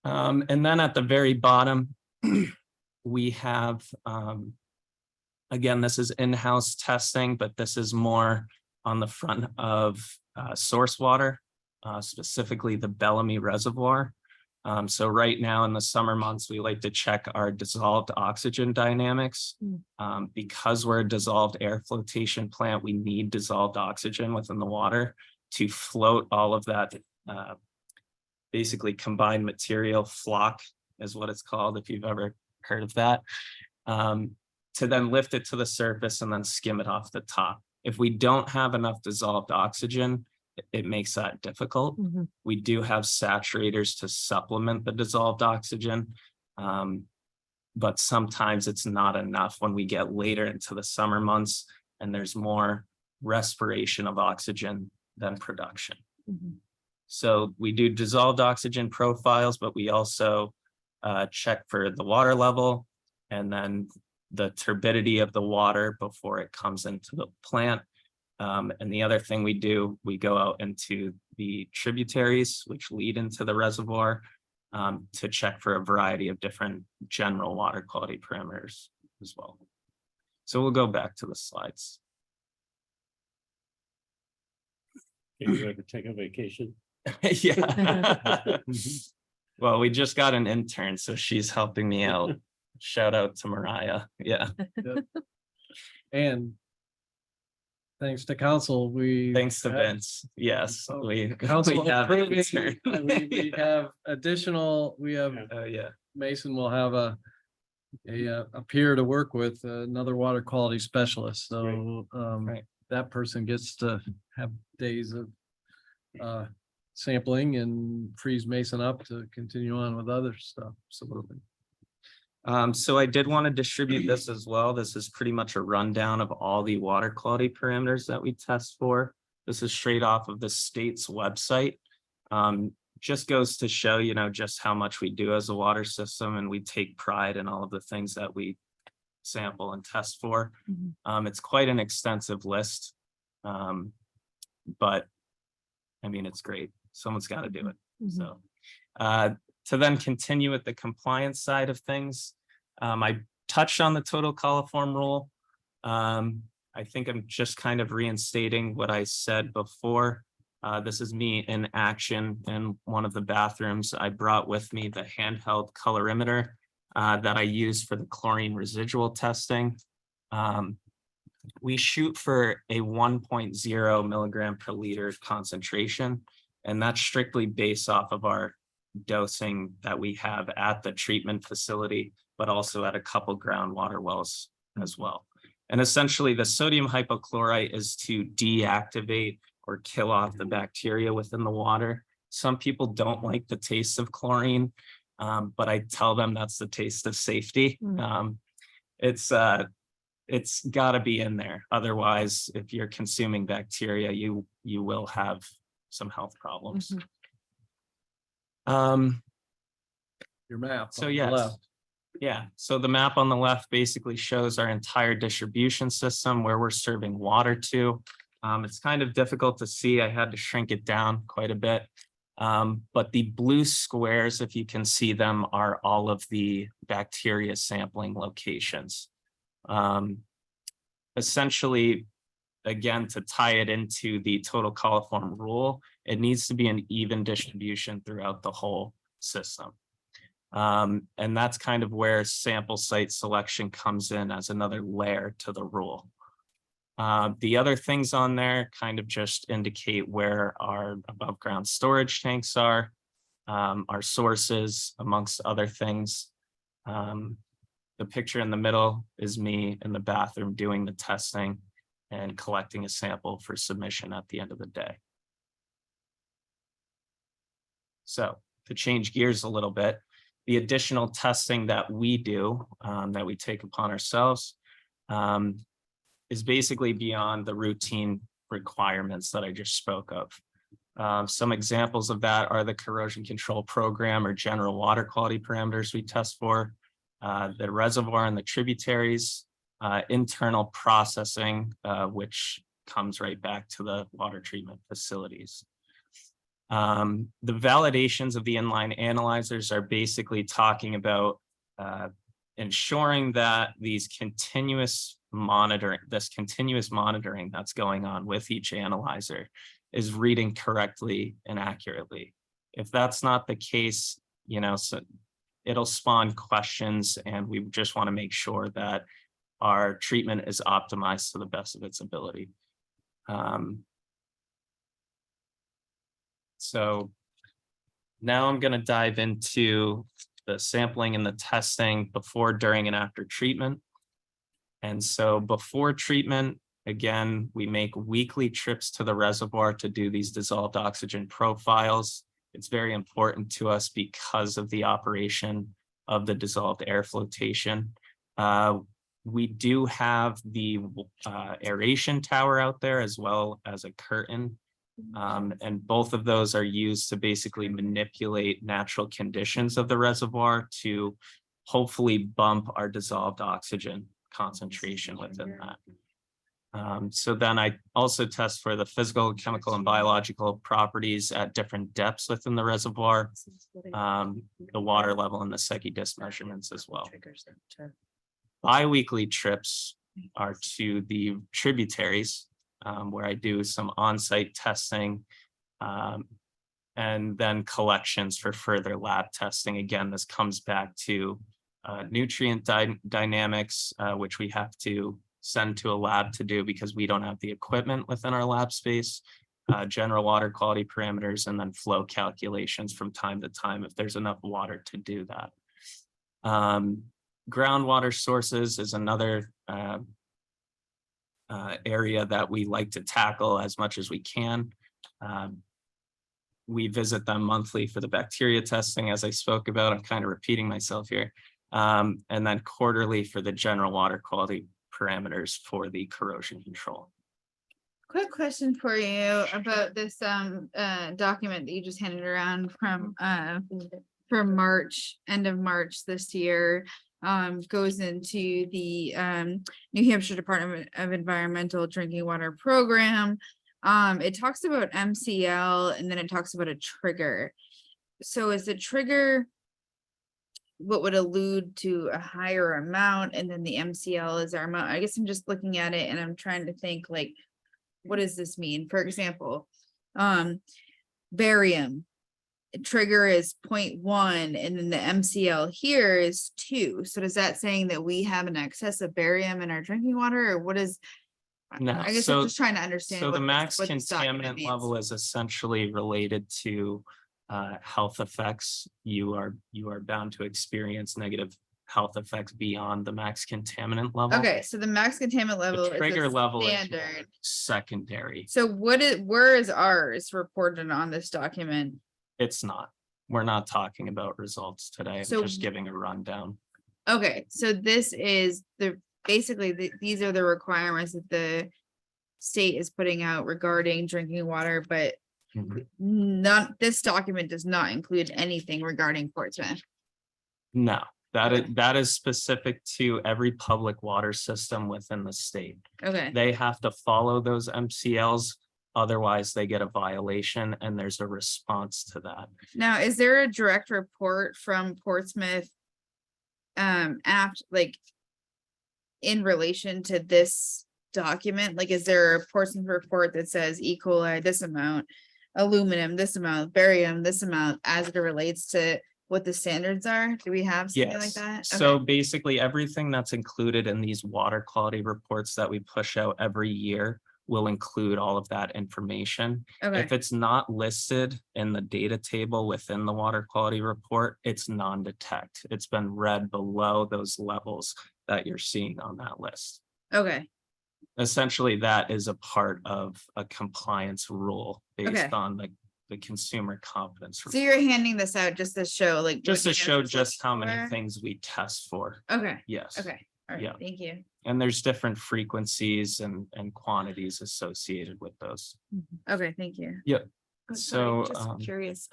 And then at the very bottom, we have, again, this is in-house testing, but this is more on the front of source water, specifically the Bellamy Reservoir. So right now in the summer months, we like to check our dissolved oxygen dynamics. Because we're a dissolved air flotation plant, we need dissolved oxygen within the water to float all of that basically combined material, flock is what it's called, if you've ever heard of that, to then lift it to the surface and then skim it off the top. If we don't have enough dissolved oxygen, it makes that difficult. We do have saturators to supplement the dissolved oxygen, but sometimes it's not enough when we get later into the summer months and there's more respiration of oxygen than production. So we do dissolved oxygen profiles, but we also check for the water level and then the turbidity of the water before it comes into the plant. And the other thing we do, we go out into the tributaries, which lead into the reservoir, to check for a variety of different general water quality parameters as well. So we'll go back to the slides. Can you ever take a vacation? Yeah. Well, we just got an intern, so she's helping me out. shout out to Mariah. Yeah. And thanks to council, we. Thanks to have- Vince. Yes, Oh, we. Council we have approving, answered. we have additional, we have, Oh, yeah. Mason will have a peer to work with, another water quality specialist, so, Right. that person gets to have days of sampling and freeze Mason up to continue on with other stuff, absolutely. So I did want to distribute this as well. This is pretty much a rundown of all the water quality parameters that we test for. This is straight off of the state's website. Just goes to show, you know, just how much we do as a water system, and we take pride in all of the things that we sample and test for. Mhm. It's quite an extensive list. But I mean, it's great. Someone's got to do it. Mhm. So, to then continue with the compliance side of things, I touched on the total coliform rule. I think I'm just kind of reinstating what I said before. This is me in action in one of the bathrooms. I brought with me the handheld colorimeter that I use for the chlorine residual testing. We shoot for a 1.0 milligram per liter concentration, and that's strictly based off of our dosing that we have at the treatment facility, but also at a couple groundwater wells as well. And essentially, the sodium hypochlorite is to deactivate or kill off the bacteria within the water. Some people don't like the taste of chlorine, but I tell them that's the taste of safety. It's got to be in there. Otherwise, if you're consuming bacteria, you will have some health problems. Your map. So on the yes. left. Yeah, so the map on the left basically shows our entire distribution system where we're serving water to. It's kind of difficult to see. I had to shrink it down quite a bit. But the blue squares, if you can see them, are all of the bacteria sampling locations. Essentially, again, to tie it into the total coliform rule, it needs to be an even distribution throughout the whole system. And that's kind of where sample site selection comes in as another layer to the rule. The other things on there kind of just indicate where our above ground storage tanks are, our sources, amongst other things. The picture in the middle is me in the bathroom doing the testing and collecting a sample for submission at the end of the day. So to change gears a little bit, the additional testing that we do, that we take upon ourselves, is basically beyond the routine requirements that I just spoke of. Some examples of that are the corrosion control program or general water quality parameters we test for, the reservoir and the tributaries, internal processing, which comes right back to the water treatment facilities. The validations of the inline analyzers are basically talking about ensuring that this continuous monitoring that's going on with each analyzer is reading correctly and accurately. If that's not the case, you know, so it'll spawn questions, and we just want to make sure that our treatment is optimized to the best of its ability. So now I'm going to dive into the sampling and the testing before, during, and after treatment. And so before treatment, again, we make weekly trips to the reservoir to do these dissolved oxygen profiles. It's very important to us because of the operation of the dissolved air flotation. We do have the aeration tower out there as well as a curtain. And both of those are used to basically manipulate natural conditions of the reservoir to hopefully bump our dissolved oxygen concentration within that. So then I also test for the physical, chemical, and biological properties at different depths within the reservoir, the water level and the Secchi disc measurements as well. Bi-weekly trips are to the tributaries, where I do some on-site testing, and then collections for further lab testing. Again, this comes back to nutrient dynamics, which we have to send to a lab to do because we don't have the equipment within our lab space. General water quality parameters, and then flow calculations from time to time if there's enough water to do that. Groundwater sources is another area that we like to tackle as much as we can. We visit them monthly for the bacteria testing, as I spoke about. I'm kind of repeating myself here. And then quarterly for the general water quality parameters for the corrosion control. Quick question for you about this document that you just handed around from March, end of March this year. Goes into the New Hampshire Department of Environmental Drinking Water Program. It talks about MCL and then it talks about a trigger. So is the trigger what would allude to a higher amount, and then the MCL is our amount? I guess I'm just looking at it and I'm trying to think, like, what does this mean? For example, barium trigger is 0.1 and then the MCL here is 2. So does that saying that we have an excess of barium in our drinking water, or what is? No, I guess so- I'm just trying to understand. So what the this- max what this document contaminant means. level is essentially related to health effects. You are bound to experience negative health effects beyond the max contaminant level. Okay, so the max contaminant level is trigger a level is standard. Secondary. So where is ours reported on this document? It's not. We're not talking about results today. I'm So- just giving a rundown. Okay, so this is basically these are the requirements that the state is putting out regarding drinking water, but this document does not include anything regarding Portsmouth. No, that is specific to every public water system within the state. Okay, They have to follow those MCLs, otherwise they get a violation and there's a response to that. now is there a direct report from Portsmouth? After, like, in relation to this document, like, is there a Portsmouth report that says E. coli this amount, aluminum this amount, barium this amount, as it relates to what the standards are? Do we have something like Yes, that? so Okay. basically everything that's included in these water quality reports that we push out every year will include all of that information. Okay, If it's not listed in the data table within the water quality report, it's non-detect. It's been read below those levels that you're seeing on that list. okay, Essentially, that is a part of a compliance rule Okay. based on the consumer confidence. so report. you're handing this out just to show, like. Just to what show Kansas just looks how many for? things we test for. Okay, Yes. okay, all right, Yeah. thank you. And there's different frequencies and quantities associated with those. Okay, thank you. Oh, sorry, So, just curious,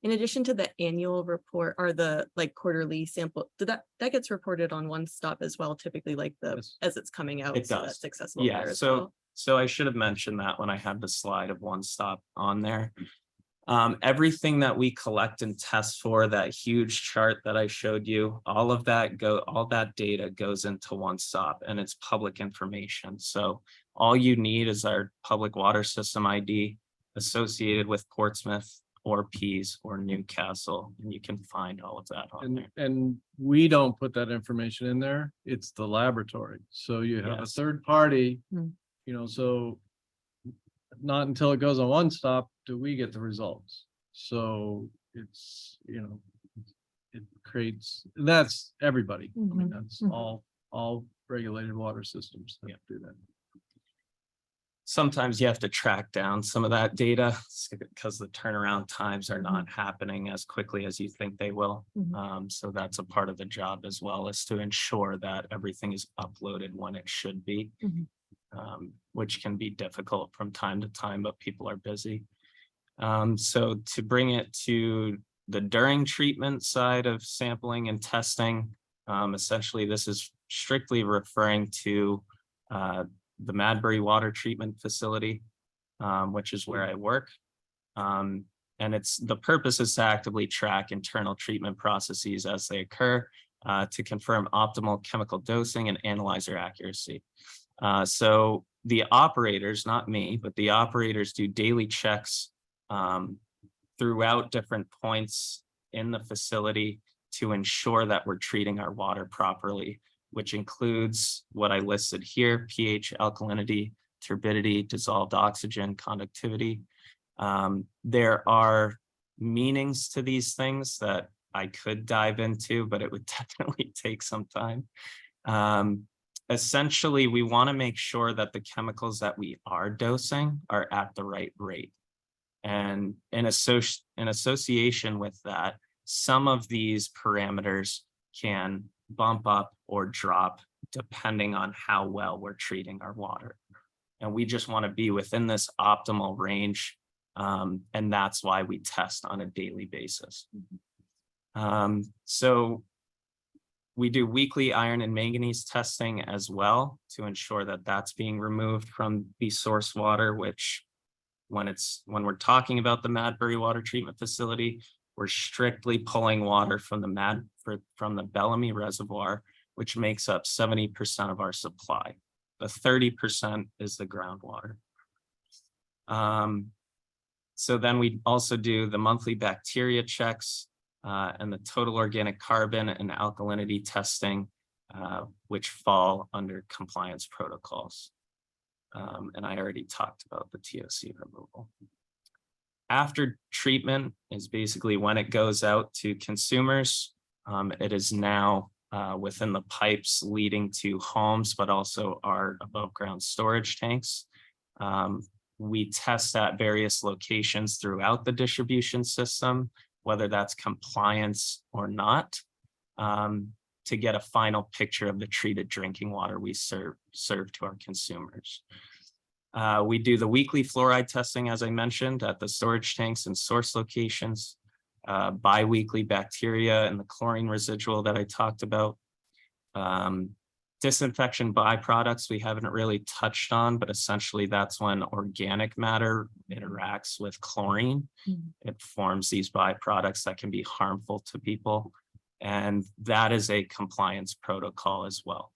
in addition to the annual report, are the like quarterly sample, that gets reported on One Stop as well, typically, like Yes. as it's coming out? It so does. That's accessible Yeah, there as so well? I should have mentioned that when I had the slide of One Stop on there. Everything that we collect and test for, that huge chart that I showed you, all that data goes into One Stop and it's public information. So all you need is our public water system ID associated with Portsmouth or Pease or Newcastle, and you can find all of that on there. And we don't put that information in there. It's the laboratory. So you have a Yes. third party, Hmm. so not until it goes on One Stop do we get the results. So it's, it creates, that's everybody. I mean, Mhm. that's Mhm. all regulated water systems that do that. Sometimes you have to track down some of that data because the turnaround times are not Mm-hmm. happening as quickly as you think they will. Mhm. So that's a part of the job as well, is to ensure that everything is uploaded when it should be. Mhm. Which can be difficult from time to time, but people are busy. So to bring it to the during treatment side of sampling and testing, essentially this is strictly referring to the Madbury Water Treatment Facility, which is where I work. And the purpose is to actively track internal treatment processes as they occur to confirm optimal chemical dosing and analyzer accuracy. So the operators, not me, but the operators do daily checks throughout different points in the facility to ensure that we're treating our water properly, which includes what I listed here: pH, alkalinity, turbidity, dissolved oxygen, conductivity. There are meanings to these things that I could dive into, but it would definitely take some time. Essentially, we want to make sure that the chemicals that we are dosing are at the right rate. And in association with that, some of these parameters can bump up or drop depending on how well we're treating our water. And we just want to be within this optimal range. And that's why we test on a daily basis. So we do weekly iron and manganese testing as well to ensure that that's being removed from the source water, which when we're talking about the Madbury Water Treatment Facility, we're strictly pulling water from the Bellamy Reservoir, which makes up 70% of our supply. The 30% is the groundwater. So then we also do the monthly bacteria checks and the total organic carbon and alkalinity testing, which fall under compliance protocols. And I already talked about the TOC removal. After treatment is basically when it goes out to consumers. It is now within the pipes leading to homes, but also our above ground storage tanks. We test at various locations throughout the distribution system, whether that's compliance or not, to get a final picture of the treated drinking water we serve to our consumers. We do the weekly fluoride testing, as I mentioned, at the storage tanks and source locations, bi-weekly bacteria and the chlorine residual that I talked about. Disinfection byproducts we haven't really touched on, but essentially that's when organic matter interacts with chlorine. It forms these byproducts that can be harmful to people. And that is a compliance protocol as well.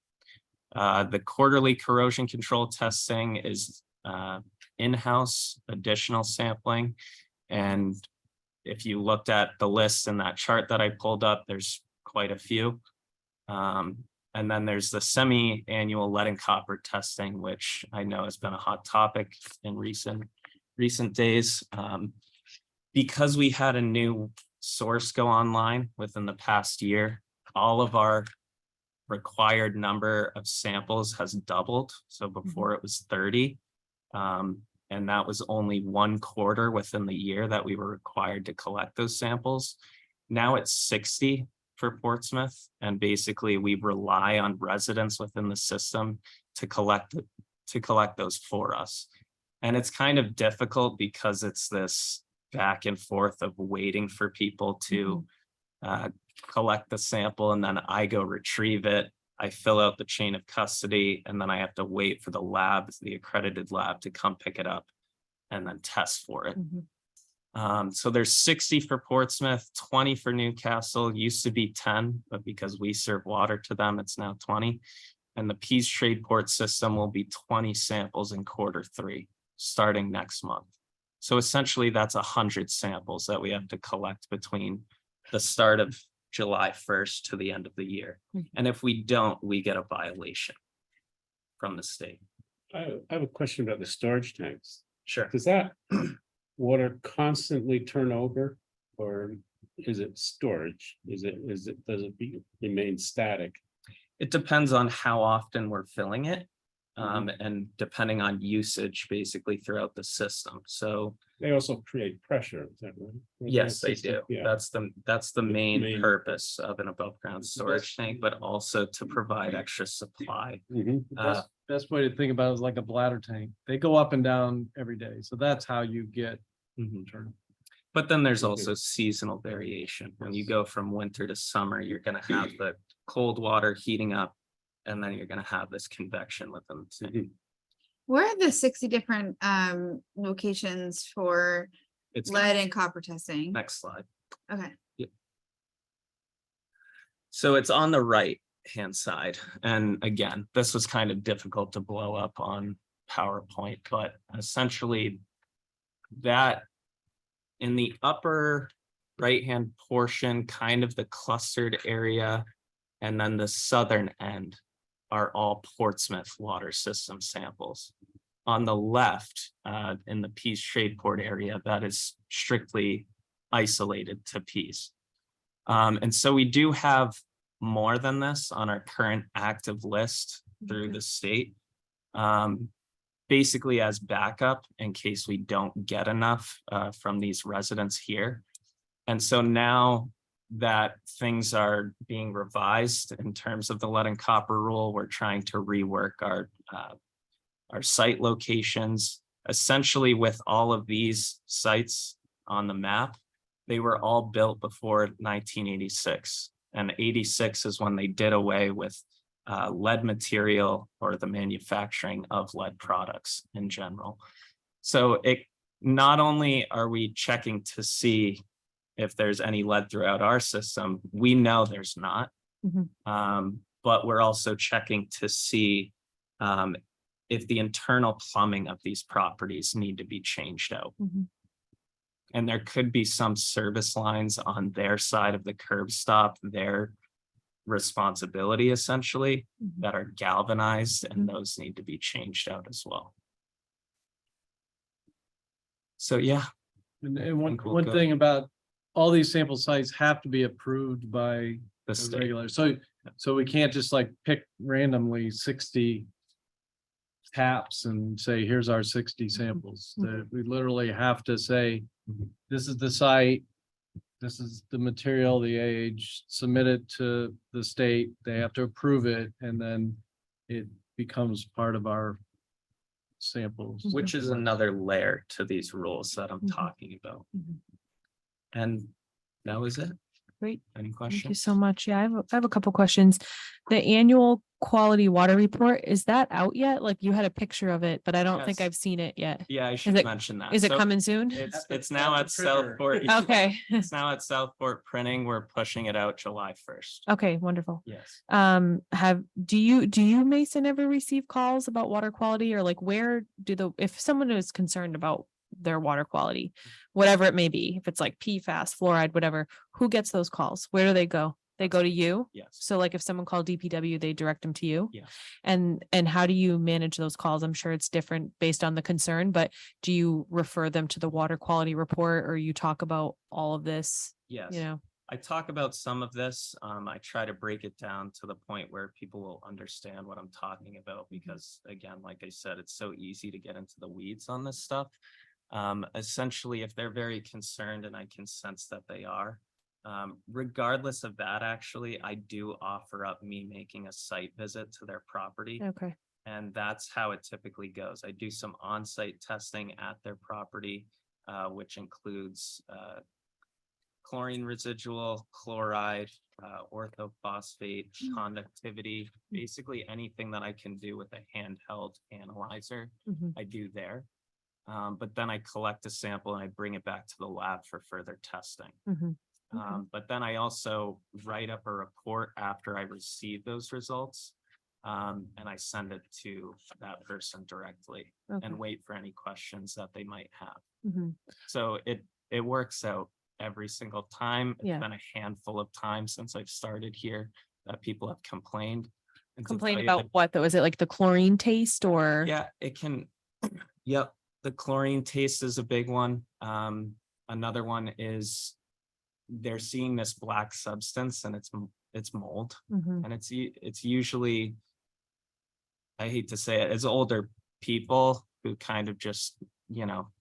The quarterly corrosion control testing is in-house additional sampling. And if you looked at the list in that chart that I pulled up, there's quite a few. And then there's the semi-annual lead and copper testing, which I know has been a hot topic in recent days. Because we had a new source go online within the past year, all of our required number of samples has doubled. So before it was 30, and that was only 1 quarter within the year that we were required to collect those samples. Now it's 60 for Portsmouth, and basically we rely on residents within the system to collect those for us. And it's kind of difficult because it's this back and forth of waiting for people to collect the sample, and then I go retrieve it. I fill out the chain of custody, and then I have to wait for the lab, the accredited lab, to come pick it up and then test for it. So there's 60 for Portsmouth, 20 for Newcastle, used to be 10, but because we serve water to them, it's now 20. And the Pease Trade Port system will be 20 samples in Q3, starting next month. So essentially that's 100 samples that we have to collect between the start of July 1st to the end of the year. And if we don't, we get a violation from the state. I have a question about the storage tanks. Sure. Does that water constantly turn over, or is it storage? Does it remain static? It depends on how often we're filling it, and depending on usage basically throughout the system. So They also create pressure, is that right? yes, they do. Yeah. That's the main main- purpose of an above ground storage tank, but also to provide extra supply. Mhm. Best way to think about it is like a bladder tank. They go up and down every day. So that's how you get turn. But then there's also seasonal variation. When you go from winter to summer, you're gonna have the cold water heating up, and then you're gonna have this convection within the tank. Where are the 60 different locations for It's lead and copper testing? next slide. Okay. So it's on the right hand side. And again, this was kind of difficult to blow up on PowerPoint, but essentially that in the upper right-hand portion, kind of the clustered area, and then the southern end are all Portsmouth water system samples. On the left, in the Pease Shreveport area, that is strictly isolated to Pease. And so we do have more than this on our current active list through the state. Basically as backup in case we don't get enough from these residents here. And so now that things are being revised in terms of the lead and copper rule, we're trying to rework our site locations. Essentially with all of these sites on the map, they were all built before 1986. And 86 is when they did away with lead material or the manufacturing of lead products in general. So it not only are we checking to see if there's any lead throughout our system, we know there's not. But we're also checking to see if the internal plumbing of these properties need to be changed out. And there could be some service lines on their side of the curb stop, their responsibility essentially, that are galvanized, and those need to be changed out as well. So yeah, And one, think we'll one go. thing about all these sample sites have to be approved by the the state, regular, so we can't just like pick randomly 60 taps and say, here's our 60 samples. We literally have to say, this is the site, this is the material, the age, submit it to the state, they have to approve it, and then it becomes part of our samples. which is another layer to these rules that I'm talking about. And that was it. Great. Any Thank you questions? so much. Yeah, I have a couple questions. The annual quality water report, is that out yet? Like you had a picture of it, but I don't think Yes. I've seen it yet. Yeah, I should it- mention that. Is it So coming soon? It's now at Southport. Okay. It's now at Southport Printing. We're pushing it out July 1st. Okay, wonderful. Yes. Do you Mason ever receive calls about water quality, or like where if someone is concerned about their water quality, whatever it may be, if it's like PFAS, fluoride, whatever, who gets those calls? Where do they go? They go to you? Yes. So like if someone called DPW, they direct them to you? Yeah. And how do you manage those calls? I'm sure it's different based on the concern, but do you refer them to the water quality report, or you talk about all of this, Yes. you know? I talk about some of this. I try to break it down to the point where people will understand what I'm talking about, because again, like I said, it's so easy to get into the weeds on this stuff. Essentially, if they're very concerned, and I can sense that they are, regardless of that, actually, I do offer up me making a site visit to their property. Okay. And that's how it typically goes. I do some on-site testing at their property, which includes chlorine residual, chloride, orthophosphate, conductivity, basically anything that I can do with a handheld analyzer, Mhm. I do there. But then I collect a sample and I bring it back to the lab for further testing. Mhm. Okay. But then I also write up a report after I receive those results. And I send it to that person directly Okay. and wait for any questions that they might have. Mhm. So it works out every single time. It's Yeah. been a handful of times since I've started here that people have complained. And to Complain tell you about what though? Is it like the chlorine taste or? yeah, it can, yep, the chlorine taste is a big one. Another one is they're seeing this black substance and it's mold, Mhm. and it's usually, I hate to say it, it's older people who kind of just,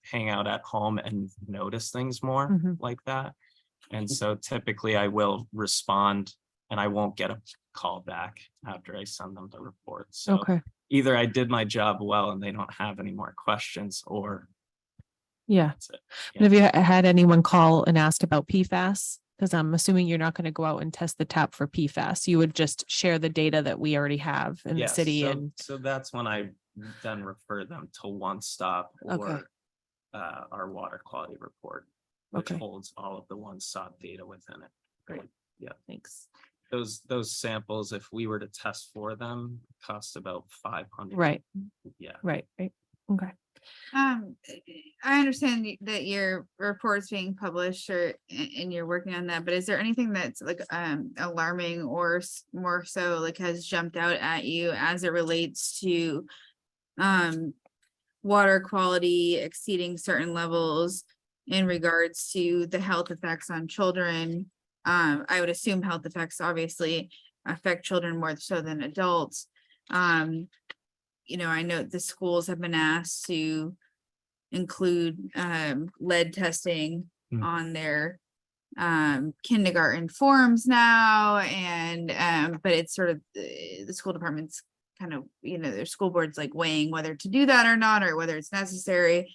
hang out at home and notice things more Mhm. like that. And so typically I will respond and I won't get a call back after I send them the report. So Okay. either I did my job well and they don't have any more questions, or Yeah. that's it. But have you had anyone call and ask about PFAS? Because I'm assuming you're not going to go out and test the tap for PFAS. You would just share the data that we already have in the Yes, city so- and. So that's when I then refer them to One Stop Okay. or our water quality report, which Okay. holds all of the One Stop data within it. Great. Yeah. Thanks. Those samples, if we were to test for them, cost about 500. Right, Yeah. right. Okay. I understand that your report's being published and you're working on that, but is there anything that's like alarming or more so like has jumped out at you as it relates to water quality exceeding certain levels in regards to the health effects on children? I would assume health effects obviously affect children more so than adults. You know, I know the schools have been asked to include lead testing Mm. on their kindergarten forms now, and but it's sort of the school department's kind of, you know, their school board's like weighing whether to do that or not, or whether it's necessary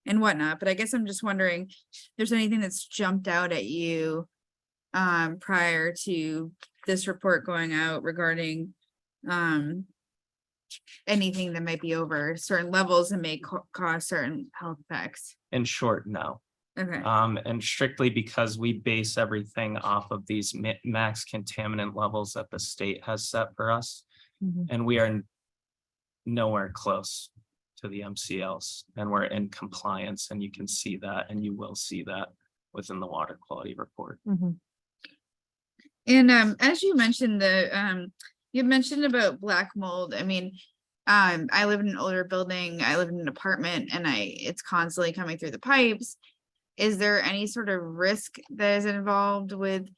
and whatnot. But I guess I'm just wondering if there's anything that's jumped out at you prior to this report going out regarding anything that might be over certain levels and may cause certain health effects. In short, no. Okay. And strictly because we base everything off of these max contaminant levels that the state has set for us. Mhm. And we are nowhere close to the MCLs, and we're in compliance, and you can see that, and you will see that within the water quality report. Mhm. And as you mentioned, you mentioned about black mold. I mean, I live in an older building, I live in an apartment, and it's constantly coming through the pipes. Is there any sort of risk that is involved with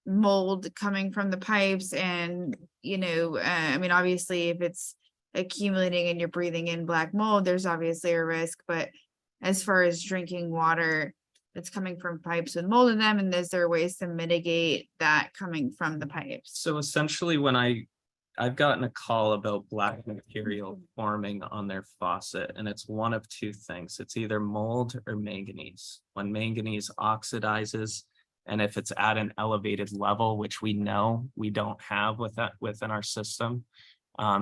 mold coming from the pipes? And, you know, I mean, obviously, if it's accumulating and you're breathing in black mold, there's obviously a risk, but as far as drinking water that's coming from pipes with mold in them, and is there ways to mitigate that coming from the pipes? So essentially, when I've gotten a call about black material forming on their faucet, and it's one of two things. It's either mold or manganese. When manganese oxidizes, and if it's at an elevated level, which we know we don't have within our system,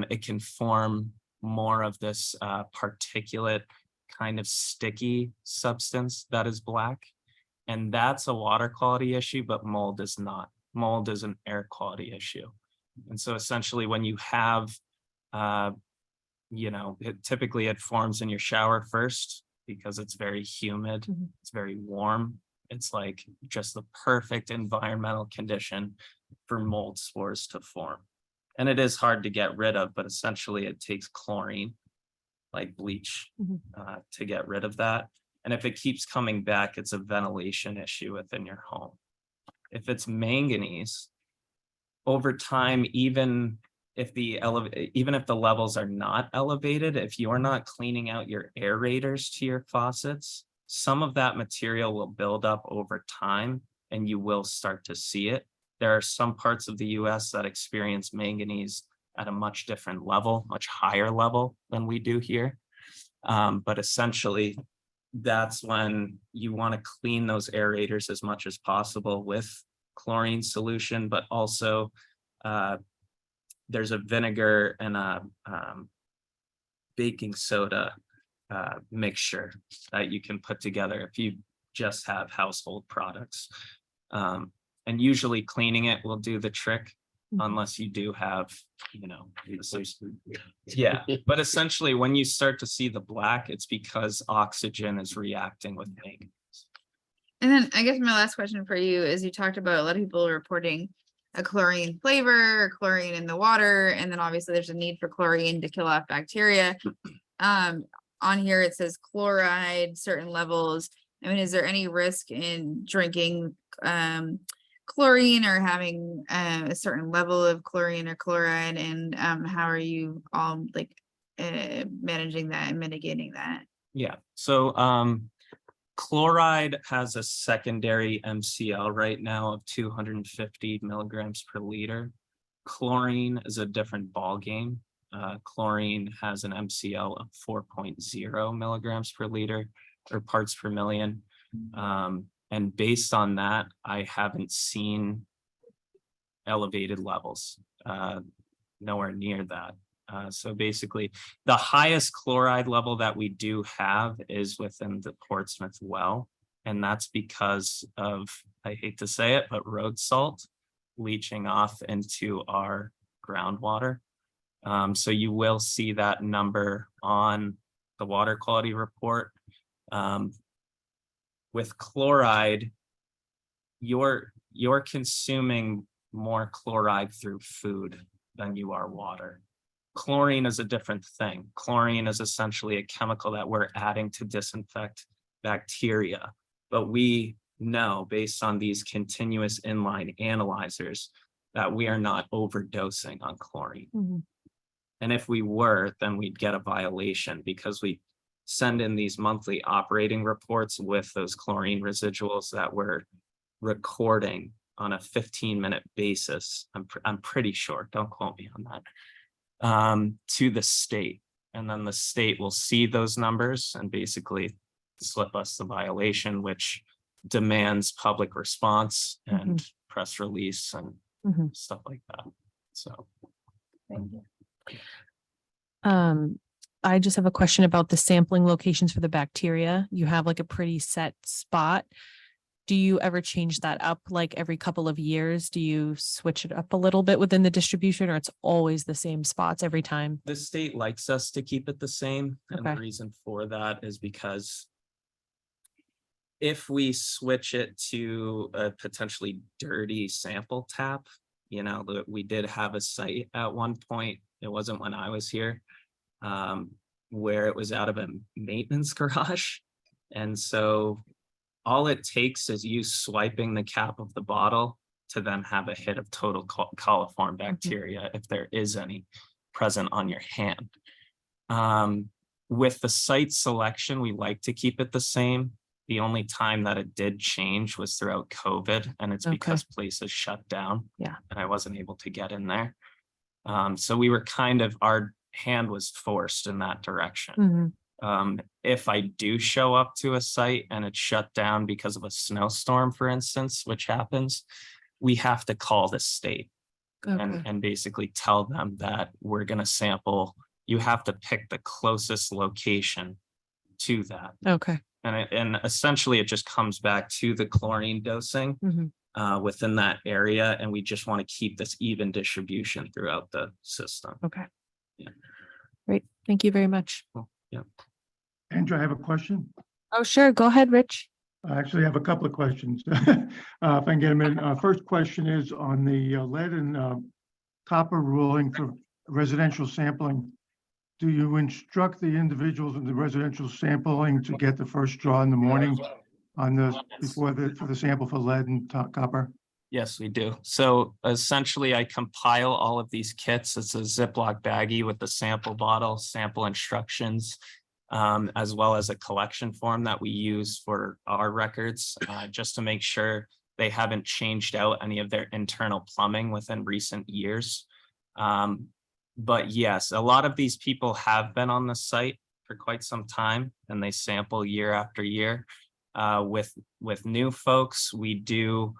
it can form more of this particulate kind of sticky substance that is black. And that's a water quality issue, but mold is not. Mold is an air quality issue. And so essentially when you have, you know, typically it forms in your shower first because it's very humid, Mhm. it's very warm. It's like just the perfect environmental condition for mold spores to form. And it is hard to get rid of, but essentially it takes chlorine, like bleach, Mhm. to get rid of that. And if it keeps coming back, it's a ventilation issue within your home. If it's manganese, over time, even if the levels are not elevated, if you're not cleaning out your aerators to your faucets, some of that material will build up over time and you will start to see it. There are some parts of the US that experience manganese at a much different level, much higher level than we do here. But essentially, that's when you want to clean those aerators as much as possible with chlorine solution, but also there's a vinegar and a baking soda mixture that you can put together if you just have household products. And usually cleaning it will do the trick, Mhm. unless you do have, you know, yeah, but essentially when you start to see the black, it's because oxygen is reacting with manganese. And then I guess my last question for you is, you talked about a lot of people reporting a chlorine flavor, chlorine in the water, and then obviously there's a need for chlorine to kill off bacteria. On here it says chloride, certain levels. I mean, is there any risk in drinking chlorine or having a certain level of chlorine or chloride? And how are you all like managing that and mitigating that? Yeah, so chloride has a secondary MCL right now of 250 milligrams per liter. Chlorine is a different ballgame. Chlorine has an MCL of 4.0 milligrams per liter or parts per million. And based on that, I haven't seen elevated levels, nowhere near that. So basically, the highest chloride level that we do have is within the Portsmouth well. And that's because of, I hate to say it, but road salt leaching off into our groundwater. So you will see that number on the water quality report. With chloride, you're consuming more chloride through food than you are water. Chlorine is a different thing. Chlorine is essentially a chemical that we're adding to disinfect bacteria. But we know based on these continuous inline analyzers that we are not overdosing on chlorine. Mhm. And if we were, then we'd get a violation because we send in these monthly operating reports with those chlorine residuals that we're recording on a 15-minute basis. I'm pretty sure, don't quote me on that, to the state. And then the state will see those numbers and basically slip us the violation, which demands public response and press release and Mhm. stuff like that. So. I just have a question about the sampling locations for the bacteria. You have like a pretty set spot. Do you ever change that up like every couple of years? Do you switch it up a little bit within the distribution, or it's always the same spots every time? The state likes us to keep it the same, and the Okay. reason for that is because if we switch it to a potentially dirty sample tap, we did have a site at one point, it wasn't when I was here, where it was out of a maintenance garage. And so all it takes is you swiping the cap of the bottle to then have a hit of total coliform bacteria, if there is any present on your hand. With the site selection, we like to keep it the same. The only time that it did change was throughout COVID, and it's Okay. because places shut down. Yeah. And I wasn't able to get in there. So we were our hand was forced in that direction. Mhm. If I do show up to a site and it's shut down because of a snowstorm, for instance, which happens, we have to call the state Okay. and basically tell them that we're going to sample. You have to pick the closest location to that. Okay. And essentially it just comes back to the chlorine dosing Mhm. within that area. And we just want to keep this even distribution throughout the system. Okay. Yeah. Great. Thank you very much. Andrew, I have a question. Oh, sure. Go ahead, Rich. I actually have a couple of questions. If I can get them in. First question is on the lead and copper ruling for residential sampling. Do you instruct the individuals in the residential sampling to get the first draw in the morning on for the sample for lead and copper? Yes, we do. So essentially I compile all of these kits. It's a Ziploc baggie with the sample bottle, sample instructions, as well as a collection form that we use for our records, just to make sure they haven't changed out any of their internal plumbing within recent years. But yes, a lot of these people have been on the site for quite some time and they sample year after year. With new folks, we do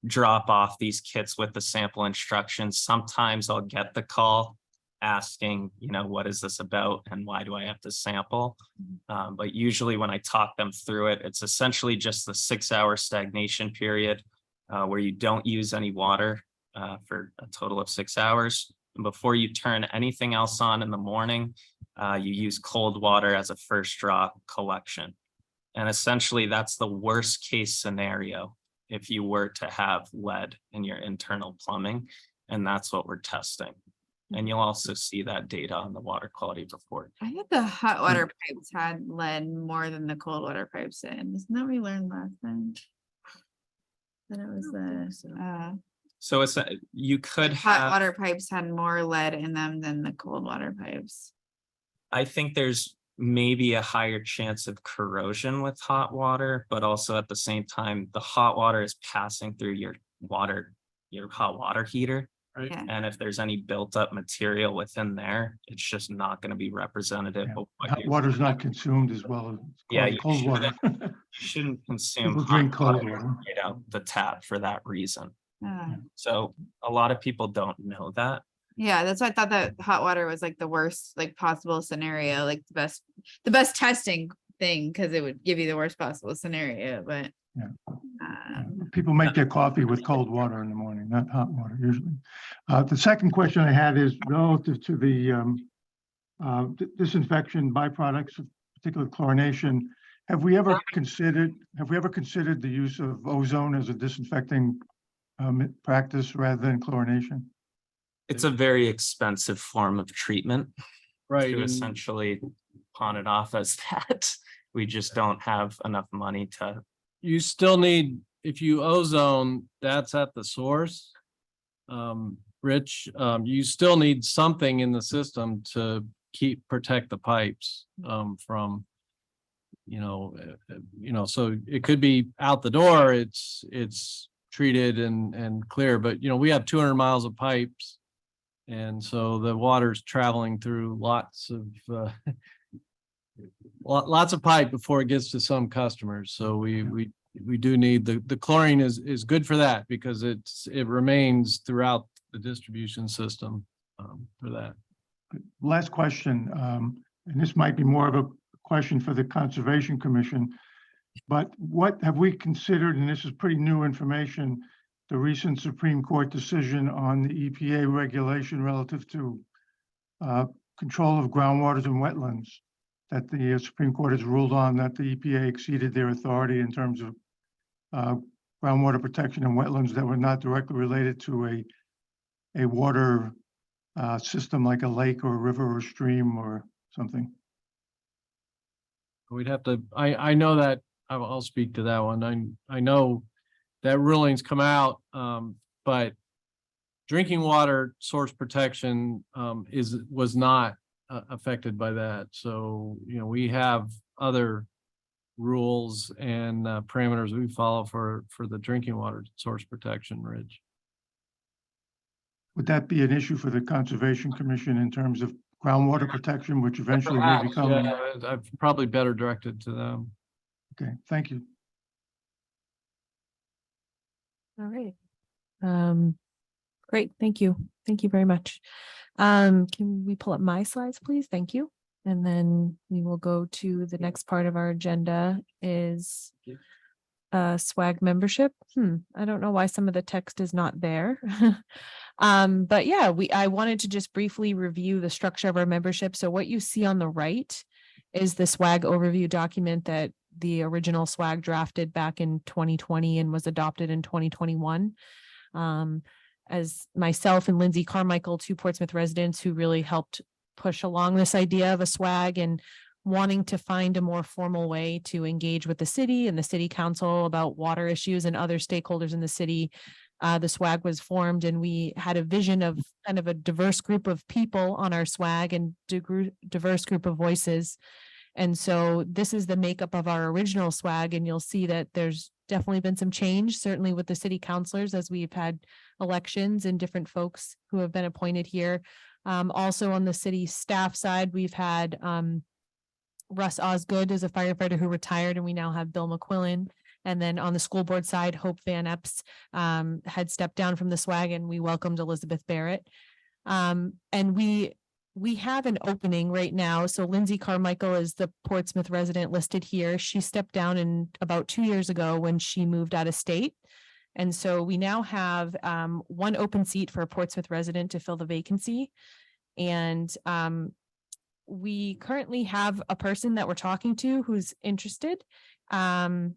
drop off these kits with the sample instructions. Sometimes I'll get the call asking, what is this about and why do I have to sample? But usually when I talk them through it, it's essentially just the 6-hour stagnation period where you don't use any water for a total of 6 hours. And before you turn anything else on in the morning, you use cold water as a first draw collection. And essentially that's the worst case scenario if you were to have lead in your internal plumbing, and that's what we're testing. And you'll also see that data on the water quality report. I thought the hot water pipes had lead more than the cold water pipes in. Isn't that what we learned last time? That it was the So it's you could hot have, water pipes had more lead in them than the cold water pipes. I think there's maybe a higher chance of corrosion with hot water, but also at the same time, the hot water is passing through your hot water heater. Right. Yeah. And if there's any built up material within there, it's just not going to be representative Yeah. of what Hot water's not consumed as well as Yeah, cold water. you shouldn't consume People hot drink cold water, water. the tap for that reason. Uh, So a lot of people don't know that. Yeah, that's why I thought that hot water was like the worst like possible scenario, like the best testing thing, because it would give you the worst possible scenario, but. Yeah. Um, People make their coffee with cold water in the morning, not hot water usually. The second question I had is relative to the disinfection byproducts, of particular chlorination. Have we ever considered the use of ozone as a disinfecting practice rather than chlorination? It's a very expensive form of treatment Right. to and- essentially pawn it off as that. We just don't have enough money to, You still need, if you ozone, that's at the source. Rich, you still need something in the system to protect the pipes, from, so it could be out the door, it's treated and clear, but we have 200 miles of pipes. And so the water's traveling through lots of, lots of pipe before it gets to some customers. So we do need the chlorine is good for that because it remains throughout the distribution system, for that. Last question, and this might be more of a question for the Conservation Commission, but what have we considered, and this is pretty new information, the recent Supreme Court decision on the EPA regulation relative to control of groundwaters and wetlands, that the Supreme Court has ruled on that the EPA exceeded their authority in terms of groundwater protection and wetlands that were not directly related to a water system like a lake or a river or stream or something. We'd have to, I know that, I'll speak to that one. I know that rulings come out, but drinking water source protection was not affected by that. So, we have other rules and parameters we follow for the drinking water source protection, Rich. Would that be an issue for the Conservation Commission in terms of groundwater protection, which eventually may Perhaps, become? yeah, I've probably better directed to them. Okay, thank you. All right. Great, thank you. Thank you very much. Can we pull up my slides, please? Thank you. And then we will go to the next part of our agenda is swag membership. I don't know why some of the text is not there. But yeah, I wanted to just briefly review the structure of our membership. So what you see on the right is the swag overview document that the original swag drafted back in 2020 and was adopted in 2021. As myself and Lindsay Carmichael, two Portsmouth residents who really helped push along this idea of a swag and wanting to find a more formal way to engage with the city and the city council about water issues and other stakeholders in the city. The swag was formed and we had a vision of kind of a diverse group of people on our swag and diverse group of voices. And so this is the makeup of our original swag, and you'll see that there's definitely been some change, certainly with the city councilors as we've had elections and different folks who have been appointed here. Also on the city staff side, we've had Russ Osgood as a firefighter who retired, and we now have Bill McQuillan. And then on the school board side, Hope Van Epps had stepped down from the swag, and we welcomed Elizabeth Barrett. And we have an opening right now. So Lindsay Carmichael is the Portsmouth resident listed here. She stepped down in about 2 years ago when she moved out of state. And so we now have one open seat for a Portsmouth resident to fill the vacancy. And we currently have a person that we're talking to who's interested. And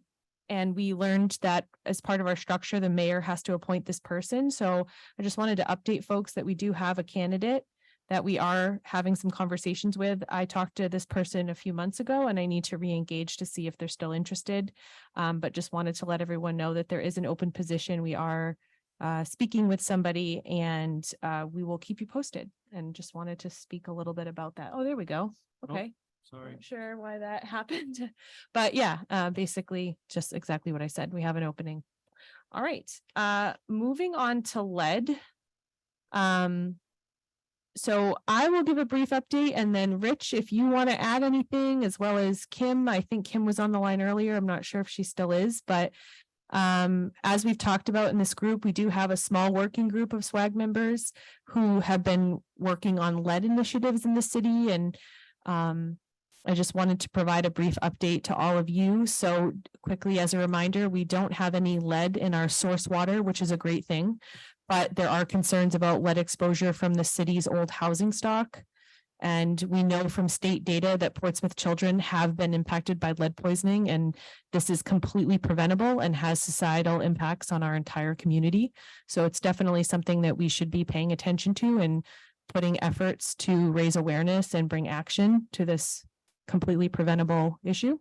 we learned that as part of our structure, the mayor has to appoint this person. So I just wanted to update folks that we do have a candidate that we are having some conversations with. I talked to this person a few months ago and I need to re-engage to see if they're still interested. But just wanted to let everyone know that there is an open position. We are speaking with somebody and we will keep you posted, and just wanted to speak a little bit about that. Oh, there we go. Okay. Sorry. Not sure why that happened, but yeah, basically just exactly what I said. We have an opening. All right. Moving on to lead. So I will give a brief update, and then Rich, if you want to add anything, as well as Kim. I think Kim was on the line earlier. I'm not sure if she still is, but as we've talked about in this group, we do have a small working group of swag members who have been working on lead initiatives in the city. And I just wanted to provide a brief update to all of you. So quickly, as a reminder, we don't have any lead in our source water, which is a great thing. But there are concerns about lead exposure from the city's old housing stock. And we know from state data that Portsmouth children have been impacted by lead poisoning, and this is completely preventable and has societal impacts on our entire community. So it's definitely something that we should be paying attention to and putting efforts to raise awareness and bring action to this completely preventable issue.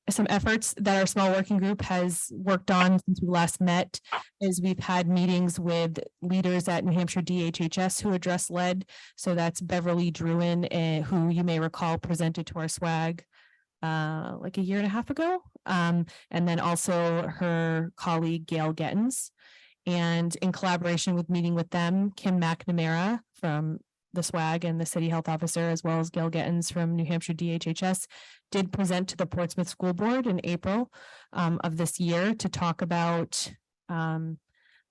Some efforts that our small working group has worked on since we last met is we've had meetings with leaders at New Hampshire DHHS who address lead. So that's Beverly Druin, who you may recall presented to our swag like a year and a half ago. And then also her colleague Gail Gettins. And in collaboration with meeting with them, Kim McNamara from the SWAG and the city health officer, as well as Gail Gettins from New Hampshire DHHS, did present to the Portsmouth School Board in April of this year to talk about an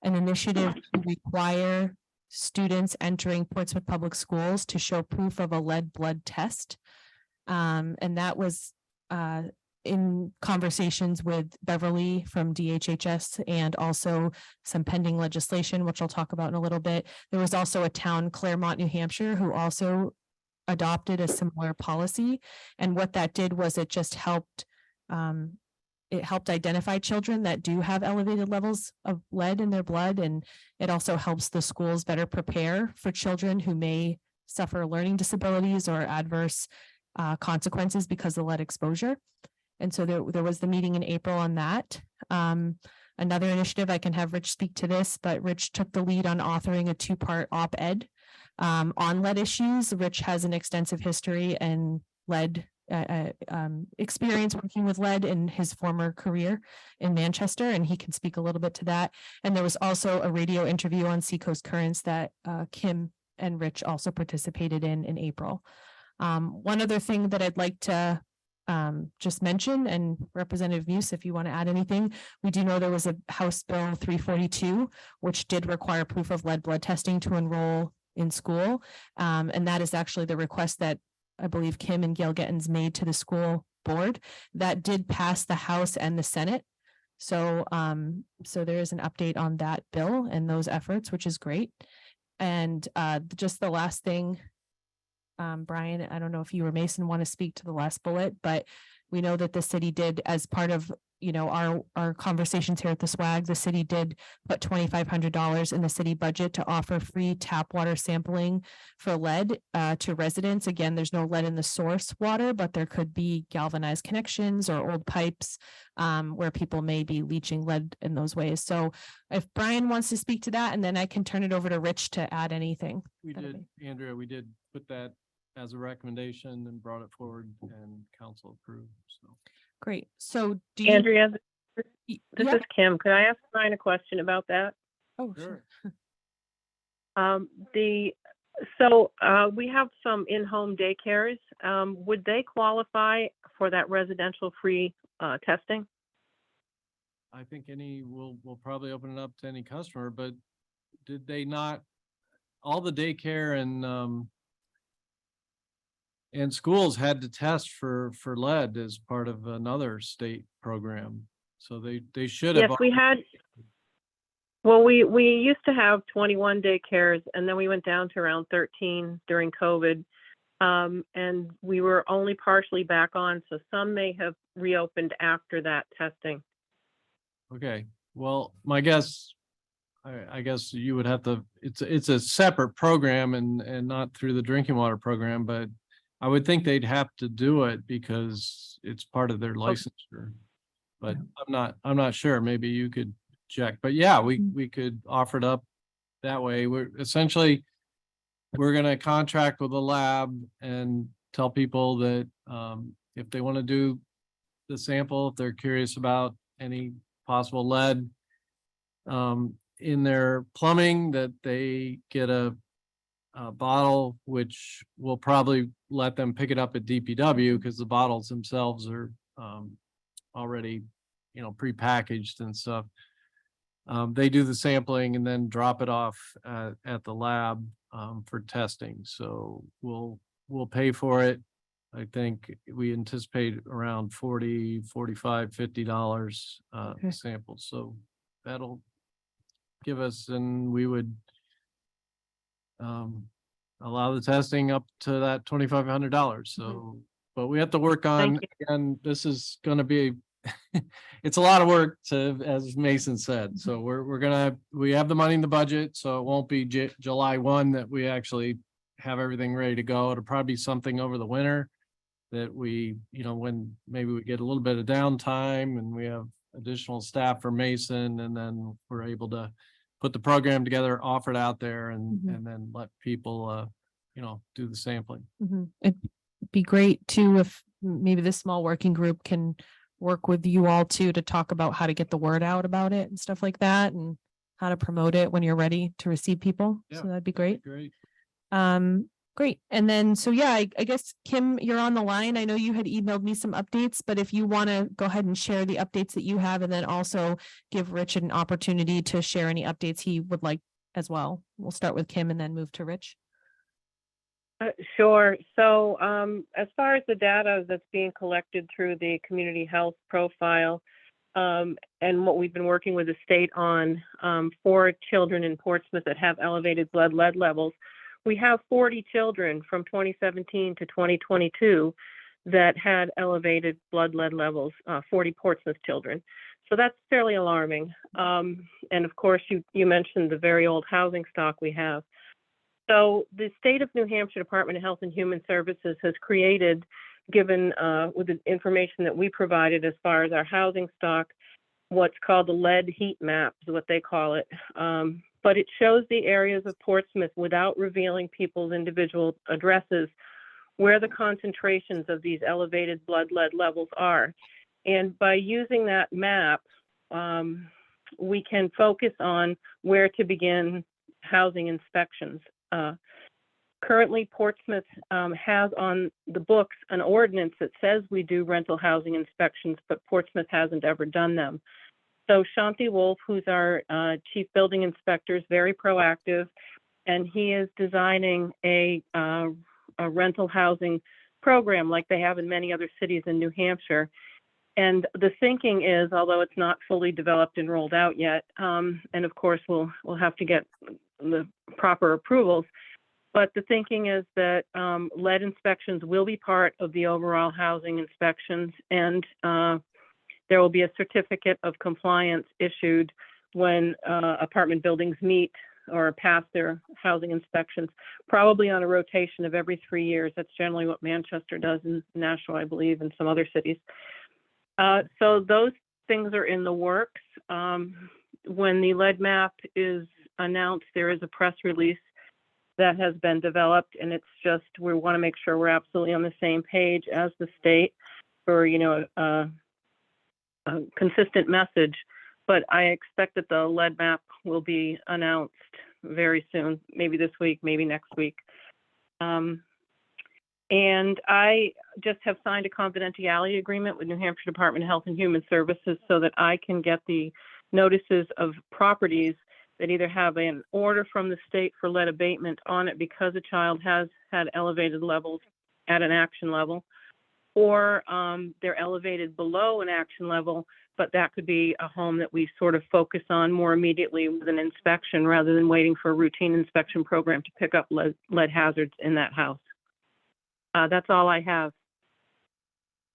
initiative to require students entering Portsmouth Public Schools to show proof of a lead blood test. And that was in conversations with Beverly from DHHS and also some pending legislation, which I'll talk about in a little bit. There was also a town, Claremont, New Hampshire, who also adopted a similar policy. And what that did was it just helped, it helped identify children that do have elevated levels of lead in their blood. And it also helps the schools better prepare for children who may suffer learning disabilities or adverse consequences because of lead exposure. And so there was the meeting in April on that. Another initiative, I can have Rich speak to this, but Rich took the lead on authoring a 2-part op-ed on lead issues. Rich has an extensive history and lead experience working with lead in his former career in Manchester, and he can speak a little bit to that. And there was also a radio interview on Seacoast Currents that Kim and Rich also participated in April. One other thing that I'd like to just mention, and Representative Muse, if you want to add anything, we do know there was a House Bill 342, which did require proof of lead blood testing to enroll in school. And that is actually the request that I believe Kim and Gail Gettins made to the school board. That did pass the House and the Senate. So, so there is an update on that bill and those efforts, which is great. And just the last thing, Brian, I don't know if you or Mason want to speak to the last bullet, but we know that the city did, as part of, you know, our conversations here at the SWAG, the city did put $2,500 in the city budget to offer free tap water sampling for lead to residents. Again, there's no lead in the source water, but there could be galvanized connections or old pipes where people may be leaching lead in those ways. So if Brian wants to speak to that, and then I can turn it over to Rich to add anything. We did, Andrea, we did put that as a recommendation and brought it forward and council approved, so. Great. So do you? Andrea, this Yeah. is Kim. Could I ask Brian a question about that? Oh, sure. We have some in-home daycares. Would they qualify for that residential free testing? I think we'll probably open it up to any customer, but did they not, all the daycare and schools had to test for lead as part of another state program. So they should have. Yes, we had. Well, we used to have 21 daycares, and then we went down to around 13 during COVID. And we were only partially back on, so some may have reopened after that testing. Okay, well, my guess, I guess you would have to, it's a separate program and not through the drinking water program, but I would think they'd have to do it because it's part of their licensure. But I'm not sure. Maybe you could check, but yeah, we could offer it up that way. We're going to contract with a lab and tell people that if they want to do the sample, if they're curious about any possible lead in their plumbing, that they get a bottle, which will probably let them pick it up at DPW because the bottles themselves are already, you know, prepackaged and stuff. They do the sampling and then drop it off at the lab for testing. So we'll pay for it. I think we anticipate around $40, $45, $50 samples. So that'll give us, and we would allow the testing up to that $2,500. So, but we have to work on, Thank and this is gonna be, it's a lot of work to, as Mason said. So we have the money in the budget, so it won't be July 1 that we actually have everything ready to go. It'll probably be something over the winter that we, when maybe we get a little bit of downtime and we have additional staff for Mason, and then we're able to put the program together, offer it out there, and then let people, do the sampling. It'd be great too if maybe this small working group can work with you all too to talk about how to get the word out about it and stuff like that, and how to promote it when you're ready to receive people. Yeah. So that'd be great. Great. Great. And then, so yeah, I guess, Kim, you're on the line. I know you had emailed me some updates, but if you want to go ahead and share the updates that you have, and then also give Rich an opportunity to share any updates he would like as well. We'll start with Kim and then move to Rich. Sure. So as far as the data that's being collected through the community health profile, and what we've been working with the state on for children in Portsmouth that have elevated blood lead levels, we have 40 children from 2017 to 2022 that had elevated blood lead levels, 40 Portsmouth children. So that's fairly alarming. And of course, you mentioned the very old housing stock we have. So the state of New Hampshire Department of Health and Human Services has created, given with the information that we provided as far as our housing stock, what's called the lead heat map is what they call it. But it shows the areas of Portsmouth without revealing people's individual addresses, where the concentrations of these elevated blood lead levels are. And by using that map, we can focus on where to begin housing inspections. Currently, Portsmouth has on the books an ordinance that says we do rental housing inspections, but Portsmouth hasn't ever done them. So Shanti Wolf, who's our chief building inspector, is very proactive, and he is designing a rental housing program like they have in many other cities in New Hampshire. And the thinking is, although it's not fully developed and rolled out yet, and of course we'll have to get the proper approvals, but the thinking is that lead inspections will be part of the overall housing inspections, and there will be a certificate of compliance issued when apartment buildings meet or pass their housing inspections, probably on a rotation of every 3 years. That's generally what Manchester does in Nashua, I believe, and some other cities. So those things are in the works. When the lead map is announced, there is a press release that has been developed, and it's just, we want to make sure we're absolutely on the same page as the state for, a consistent message. But I expect that the lead map will be announced very soon, maybe this week, maybe next week. And I just have signed a confidentiality agreement with New Hampshire Department of Health and Human Services so that I can get the notices of properties that either have an order from the state for lead abatement on it because a child has had elevated levels at an action level, or they're elevated below an action level, but that could be a home that we sort of focus on more immediately with an inspection rather than waiting for a routine inspection program to pick up lead hazards in that house. That's all I have.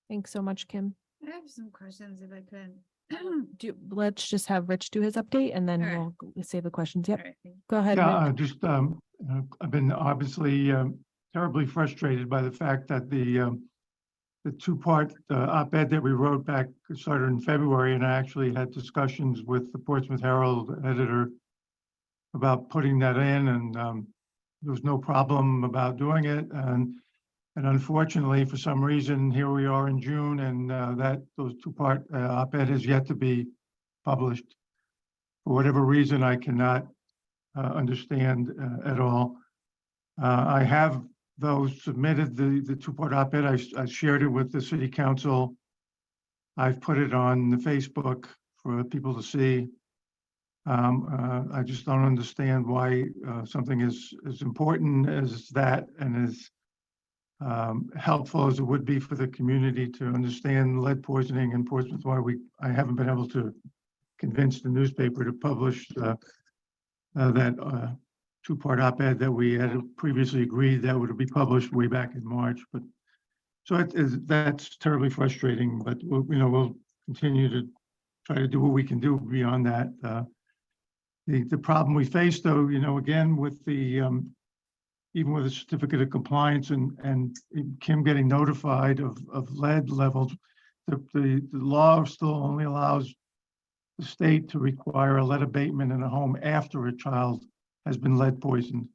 Thanks so much, Kim. I have some questions if I could. Let's just have Rich do his update, and then All right. we'll save the questions. Yep. All right, thank you. Go ahead. Yeah, Rich. just, I've been obviously terribly frustrated by the fact that the two-part op-ed that we wrote back started in February, and I actually had discussions with the Portsmouth Herald editor about putting that in, and there was no problem about doing it. And unfortunately, for some reason, here we are in June, and those two-part op-ed is yet to be published. For whatever reason, I cannot understand at all. I have, though, submitted the two-part op-ed. I shared it with the city council. I've put it on the Facebook for people to see. I just don't understand why something as important as that and as helpful as it would be for the community to understand lead poisoning in Portsmouth, why I haven't been able to convince the newspaper to publish that two-part op-ed that we had previously agreed that would be published way back in March, but so that's terribly frustrating, but we'll continue to try to do what we can do beyond that. The problem we face though, again, with the, even with a certificate of compliance and Kim getting notified of lead levels, the law still only allows the state to require a lead abatement in a home after a child has been lead poisoned.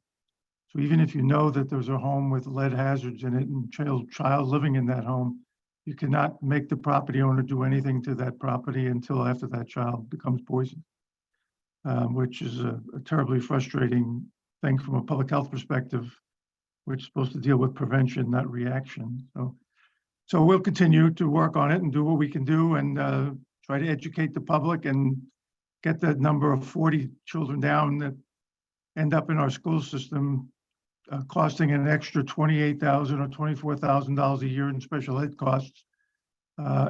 So even if you know that there's a home with lead hazards in it and child living in that home, you cannot make the property owner do anything to that property until after that child becomes poisoned, which is a terribly frustrating thing from a public health perspective. We're supposed to deal with prevention, not reaction. So we'll continue to work on it and do what we can do and try to educate the public and get that number of 40 children down that end up in our school system, costing an extra $28,000 or $24,000 a year in special ed costs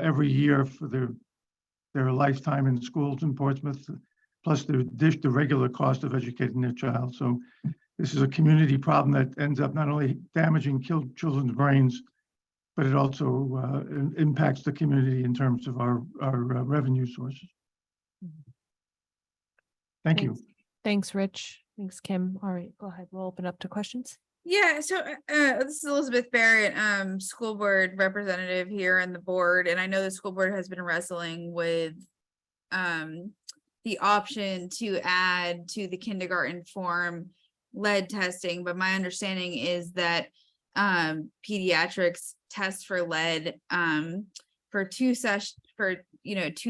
every year for their lifetime in schools in Portsmouth, plus the regular cost of educating their child. So this is a community problem that ends up not only damaging children's brains, but it also impacts the community in terms of our revenue sources. Thank you. Thanks, Rich. Thanks, Kim. All right, go ahead. We'll open up to questions. Yeah, so this is Elizabeth Barrett, school board representative here on the board, and I know the school board has been wrestling with the option to add to the kindergarten form lead testing, but my understanding is that pediatrics test for lead for two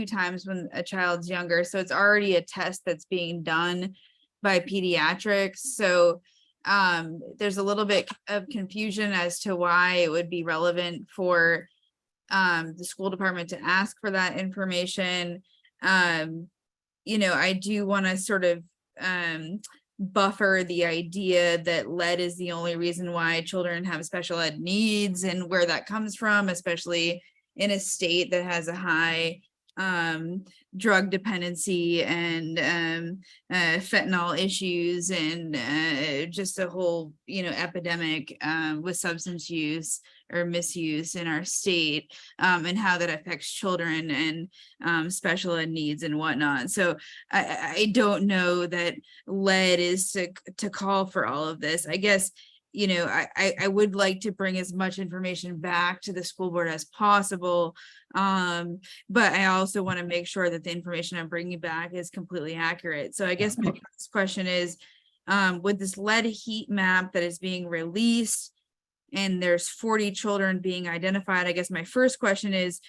times when a child's younger, so it's already a test that's being done by pediatrics. So there's a little bit of confusion as to why it would be relevant for the school department to ask for that information. I do want to sort of buffer the idea that lead is the only reason why children have special ed needs and where that comes from, especially in a state that has a high drug dependency and fentanyl issues and just a whole epidemic with substance use or misuse in our state, and how that affects children and special ed needs and whatnot. So I don't know that lead is to call for all of this. I guess I would like to bring as much information back to the school board as possible. But I also want to make sure that the information I'm bringing back is completely accurate. So I guess my first question is, with this lead heat map that is being released and there's 40 children being identified, I guess my first question is,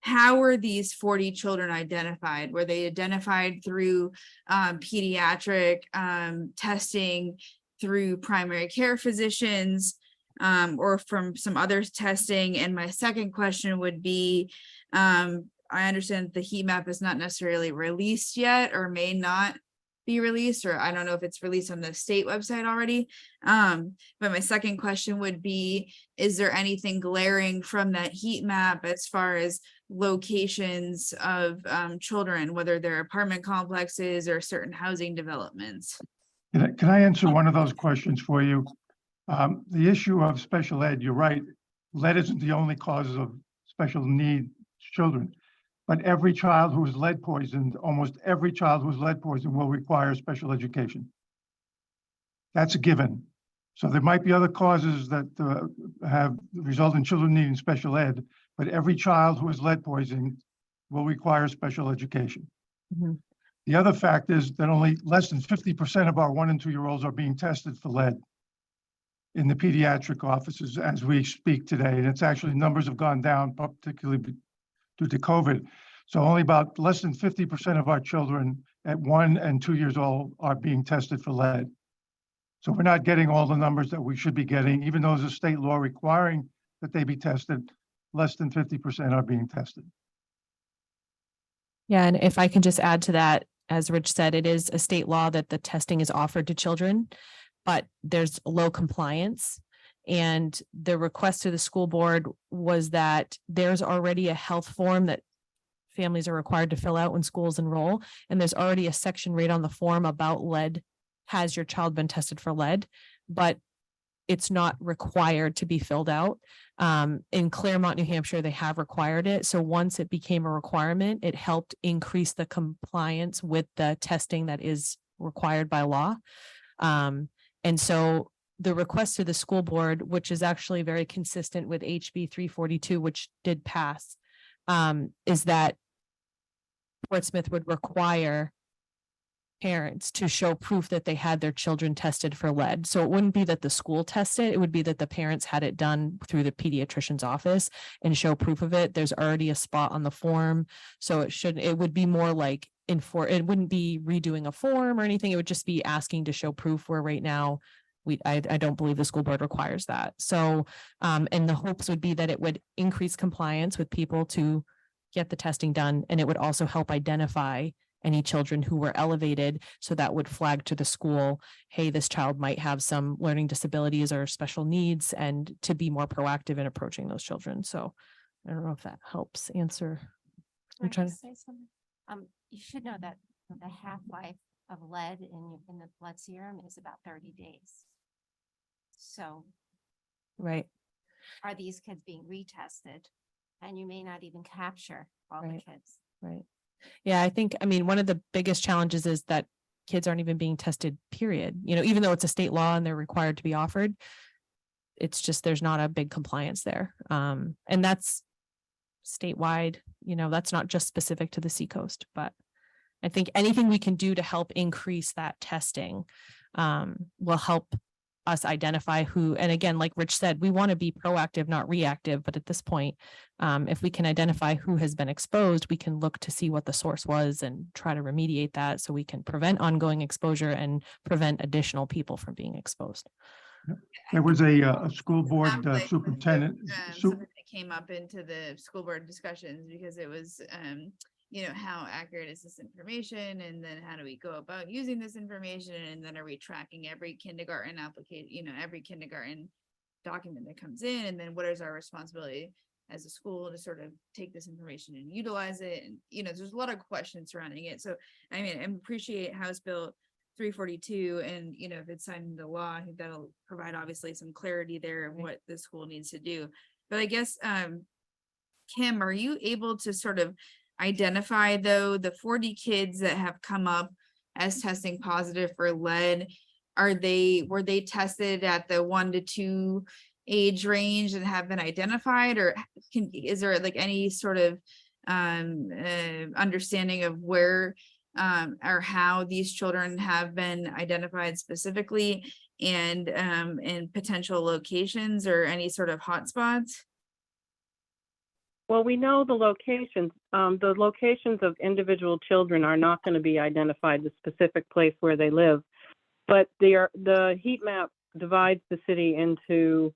how were these 40 children identified? Were they identified through pediatric testing, through primary care physicians, or from some other testing? And my second question would be, I understand the heat map is not necessarily released yet or may not be released, or I don't know if it's released on the state website already. But my second question would be, is there anything glaring from that heat map as far as locations of children, whether they're apartment complexes or certain housing developments? Can I answer one of those questions for you? The issue of special ed, you're right, lead isn't the only cause of special need children, but every child who is lead poisoned, almost every child who is lead poisoned will require special education. That's a given. So there might be other causes that have result in children needing special ed, but every child who is lead poisoned will require special education. Mm-hmm. The other fact is that only less than 50% of our 1 and 2 year olds are being tested for lead in the pediatric offices as we speak today. And it's actually, numbers have gone down, particularly due to COVID. So only about less than 50% of our children at 1 and 2 years old are being tested for lead. So we're not getting all the numbers that we should be getting, even though there's a state law requiring that they be tested, less than 50% are being tested. Yeah, and if I can just add to that, as Rich said, it is a state law that the testing is offered to children, but there's low compliance. And the request to the school board was that there's already a health form that families are required to fill out when schools enroll. And there's already a section right on the form about lead has your child been tested for lead? But it's not required to be filled out. In Claremont, New Hampshire, they have required it. So once it became a requirement, it helped increase the compliance with the testing that is required by law. And so the request to the school board, which is actually very consistent with HB 342, which did pass, is that Portsmouth would require parents to show proof that they had their children tested for lead. So it wouldn't be that the school tested, it would be that the parents had it done through the pediatrician's office and show proof of it. There's already a spot on the form. So it would be more like it wouldn't be redoing a form or anything. It would just be asking to show proof, where right now I don't believe the school board requires that. So, and the hopes would be that it would increase compliance with people to get the testing done. And it would also help identify any children who were elevated. So that would flag to the school, hey, this child might have some learning disabilities or special needs, and to be more proactive in approaching those children. So I don't know if that helps answer. I'm trying to say something. You should know that the half-life of lead in the blood serum is about 30 days. So right. are these kids being retested? And you may not even capture all Right. the kids. Right. Yeah, I mean, one of the biggest challenges is that kids aren't even being tested, period. Even though it's a state law and they're required to be offered, it's just, there's not a big compliance there. And that's statewide, that's not just specific to the Seacoast, but I think anything we can do to help increase that testing will help us identify who, and again, like Rich said, we want to be proactive, not reactive. But at this point, if we can identify who has been exposed, we can look to see what the source was and try to remediate that, so we can prevent ongoing exposure and prevent additional people from being exposed. There was a school board Sounds like superintendent. something that came up into the school board discussions, because it was, how accurate is this information? And then how do we go about using this information? And then are we tracking every kindergarten application, every kindergarten document that comes in? And then what is our responsibility as a school to sort of take this information and utilize it? And, there's a lot of questions surrounding it. So, I mean, I appreciate House Bill 342, and if it's signed into law, I think that'll provide obviously some clarity there of what the school needs to do. But I guess, Kim, are you able to sort of identify, though, the 40 kids that have come up as testing positive for lead? Were they tested at the 1 to 2 age range and have been identified, or is there like any sort of understanding of where or how these children have been identified specifically, and potential locations or any sort of hotspots? Well, we know the locations. The locations of individual children are not going to be identified, the specific place where they live, but the heat map divides the city into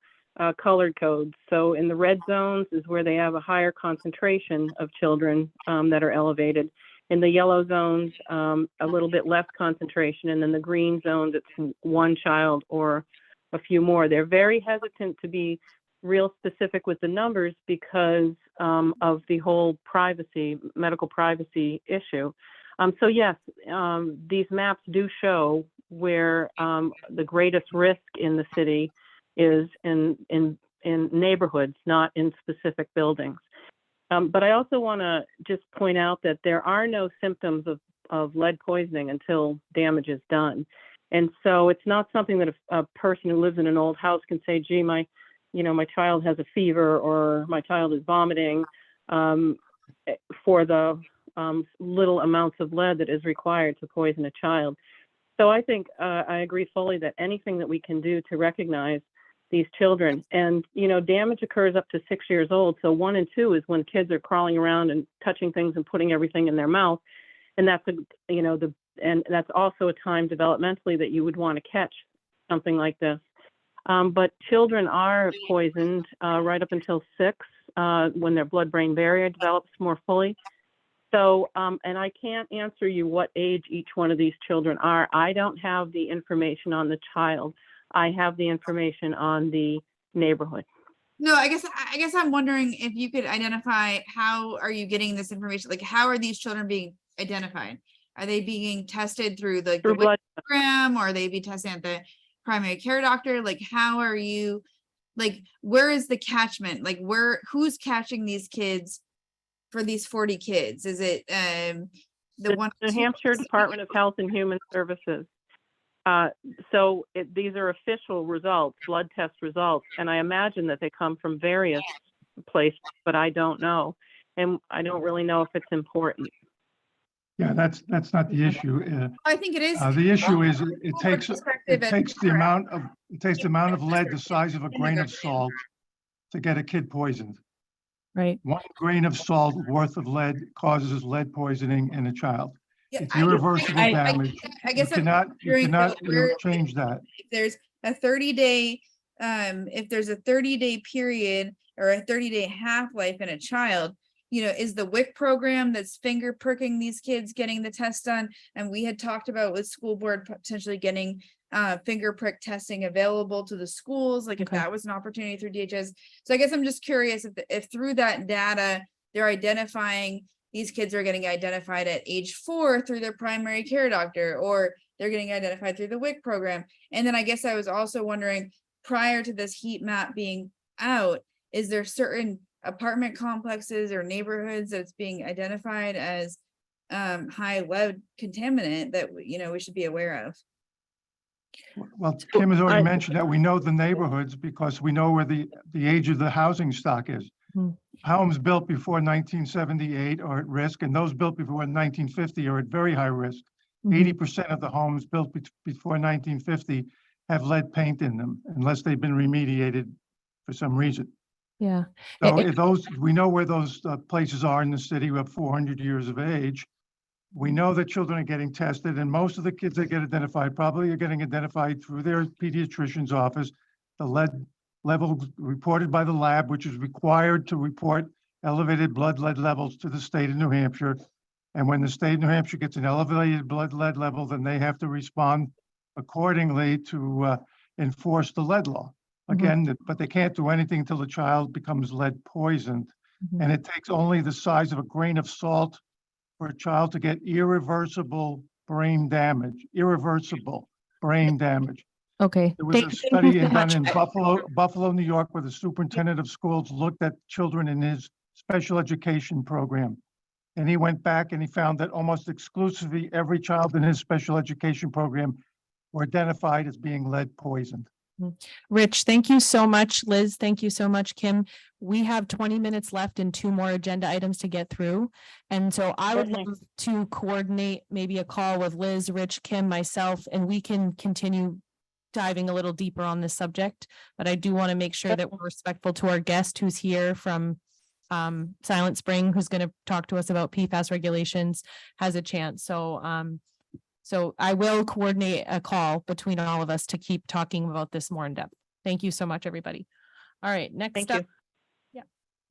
colored codes. So in the red zones is where they have a higher concentration of children that are elevated. In the yellow zones, a little bit less concentration, and then the green zones, it's one child or a few more. They're very hesitant to be real specific with the numbers because of the whole medical privacy issue. So yes, these maps do show where the greatest risk in the city is in neighborhoods, not in specific buildings. But I also want to just point out that there are no symptoms of lead poisoning until damage is done. And so it's not something that a person who lives in an old house can say, gee, my child has a fever, or my child is vomiting, for the little amounts of lead that is required to poison a child. So I think I agree fully that anything that we can do to recognize these children, and damage occurs up to 6 years old. So 1 and 2 is when kids are crawling around and touching things and putting everything in their mouth, and that's and that's also a time developmentally that you would want to catch something like this. But children are poisoned right up until 6, when their blood-brain barrier develops more fully. So, and I can't answer you what age each one of these children are. I don't have the information on the child. I have the information on the neighborhood. No, I guess I'm wondering if you could identify, how are you getting this information? Like, how are these children being identified? Are they being tested through the Through WIC blood. program, or are they be testing at the primary care doctor? Like, how are you, like, where is the catchment? Like, who's catching these kids for these 40 kids? Is it the one? New Hampshire Department of Health and Human Services. So these are official results, blood test results, and I imagine that they come from various places, but I don't know. And I don't really know if it's important. Yeah, that's not the issue. I think it is. The issue is it From takes, perspective it of- takes the amount of lead the size of a grain of salt to get a kid poisoned. Right. 1 grain of salt worth of lead causes lead poisoning in a child. Yeah, It's I- irreversible I- damage. I You guess I'm cannot wondering where- change that. if there's a 30-day, if there's a 30-day period or a 30-day half-life in a child, is the WIC program that's finger pricking these kids getting the test done? And we had talked about with school board potentially getting finger prick testing available to the schools, like if Okay. that was an opportunity through DHS. So I guess I'm just curious if through that data, they're identifying these kids are getting identified at age 4 through their primary care doctor, or they're getting identified through the WIC program. And then I guess I was also wondering, prior to this heat map being out, is there certain apartment complexes or neighborhoods that's being identified as high lead contaminant that we should be aware of? Well, Kim has already I- mentioned that we know the neighborhoods because we know where the age of the housing stock is. Hmm. Homes built before 1978 are at risk, and those built before 1950 are at very high risk. Mhm. 80% of the homes built before 1950 have lead paint in them unless they've been remediated for some reason. Yeah. So It- if those, we know where those places are in the city who have 400 years of age. We know that children are getting tested, and most of the kids that get identified probably are getting identified through their pediatrician's office. The lead level reported by the lab, which is required to report elevated blood lead levels to the state of New Hampshire. And when the state of New Hampshire gets an elevated blood lead level, then they have to respond accordingly to enforce the lead law. Mhm. Again, but they can't do anything until the child becomes lead poisoned. Mhm. And it takes only the size of a grain of salt for a child to get irreversible brain damage, Okay. There was a study done in Buffalo, New York, where the superintendent of schools looked at children in his special education program. And he went back and he found that almost exclusively every child in his special education program were identified as being lead poisoned. Rich, thank you so much. Liz, thank you so much. Kim, we have 20 minutes left and 2 more agenda items to get through. And so I would Certainly. love to coordinate maybe a call with Liz, Rich, Kim, myself, and we can continue diving a little deeper on this subject. But I do want to make sure that we're respectful to our guest who's here from Silent Spring, who's going to talk to us about PFAS regulations, has a chance. So I will coordinate a call between all of us to keep talking about this more in depth. Thank you so much, everybody. All right, next Thank up. you.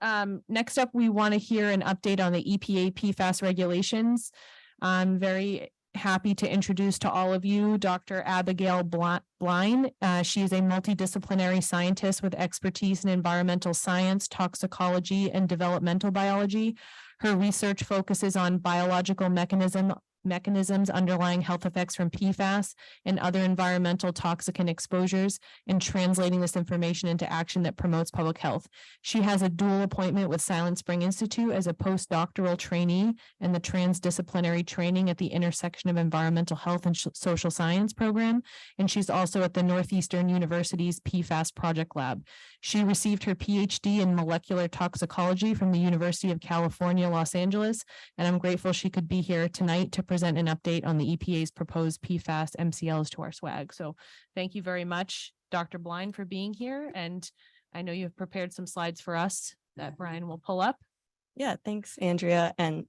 Yeah. Next up, we want to hear an update on the EPA PFAS regulations. I'm very happy to introduce to all of you Dr. Abigail Blind. She is a multidisciplinary scientist with expertise in environmental science, toxicology, and developmental biology. Her research focuses on biological mechanisms underlying health effects from PFAS and other environmental toxicant exposures, and translating this information into action that promotes public health. She has a dual appointment with Silent Spring Institute as a postdoctoral trainee in the transdisciplinary training at the intersection of environmental health and social science program. And she's also at the Northeastern University's PFAS Project Lab. She received her PhD in molecular toxicology from the University of California, Los Angeles, and I'm grateful she could be here tonight to present an update on the EPA's proposed PFAS MCLs to our swag. So thank you very much, Dr. Blind, for being here. And I know you've prepared some slides for us that Brian will pull up. Yeah, thanks, Andrea. And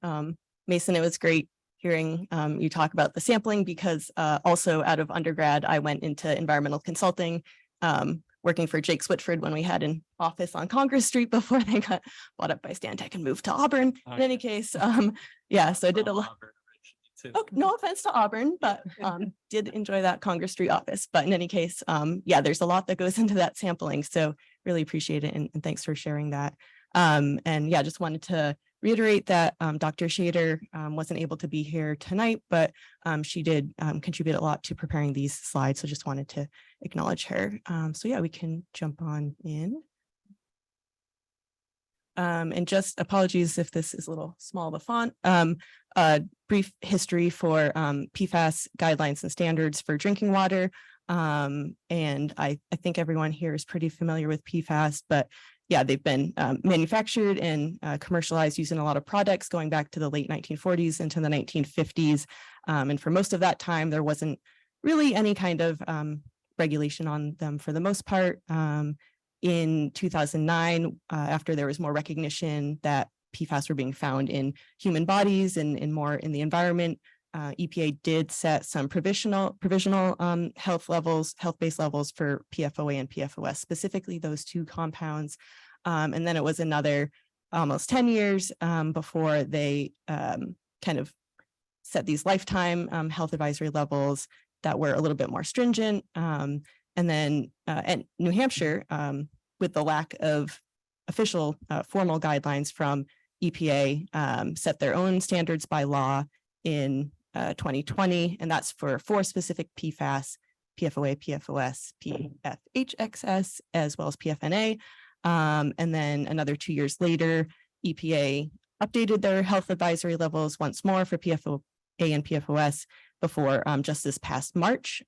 Mason, it was great hearing you talk about the sampling because also out of undergrad, I went into environmental consulting, working for Jake Switford when we had an office on Congress Street before they got bought up by Stantec and moved to Auburn. In any case, yeah, so I did a lot. Oh, no offense to Auburn, but did enjoy that Congress Street office. But in any case, yeah, there's a lot that goes into that sampling. So really appreciate it. And thanks for sharing that. And yeah, just wanted to reiterate that Dr. Shader wasn't able to be here tonight, but she did contribute a lot to preparing these slides. So just wanted to acknowledge her. So yeah, we can jump on in. And just apologies if this is a little small, the font. A brief history for PFAS guidelines and standards for drinking water. And I think everyone here is pretty familiar with PFAS, but yeah, they've been manufactured and commercialized using a lot of products going back to the late 1940s into the 1950s. And for most of that time, there wasn't really any kind of regulation on them for the most part. In 2009, after there was more recognition that PFAS were being found in human bodies and more in the environment, EPA did set some provisional health-based levels for PFOA and PFOS, specifically those two compounds. And then it was another almost 10 years before they kind of set these lifetime health advisory levels that were a little bit more stringent. And then and New Hampshire, with the lack of official formal guidelines from EPA, set their own standards by law in 2020, and that's for 4 specific PFAS, PFOA, PFOS, PFHXS, as well as PFNA. And then another 2 years later, EPA updated their health advisory levels once more for PFOA and PFOS before just this past March,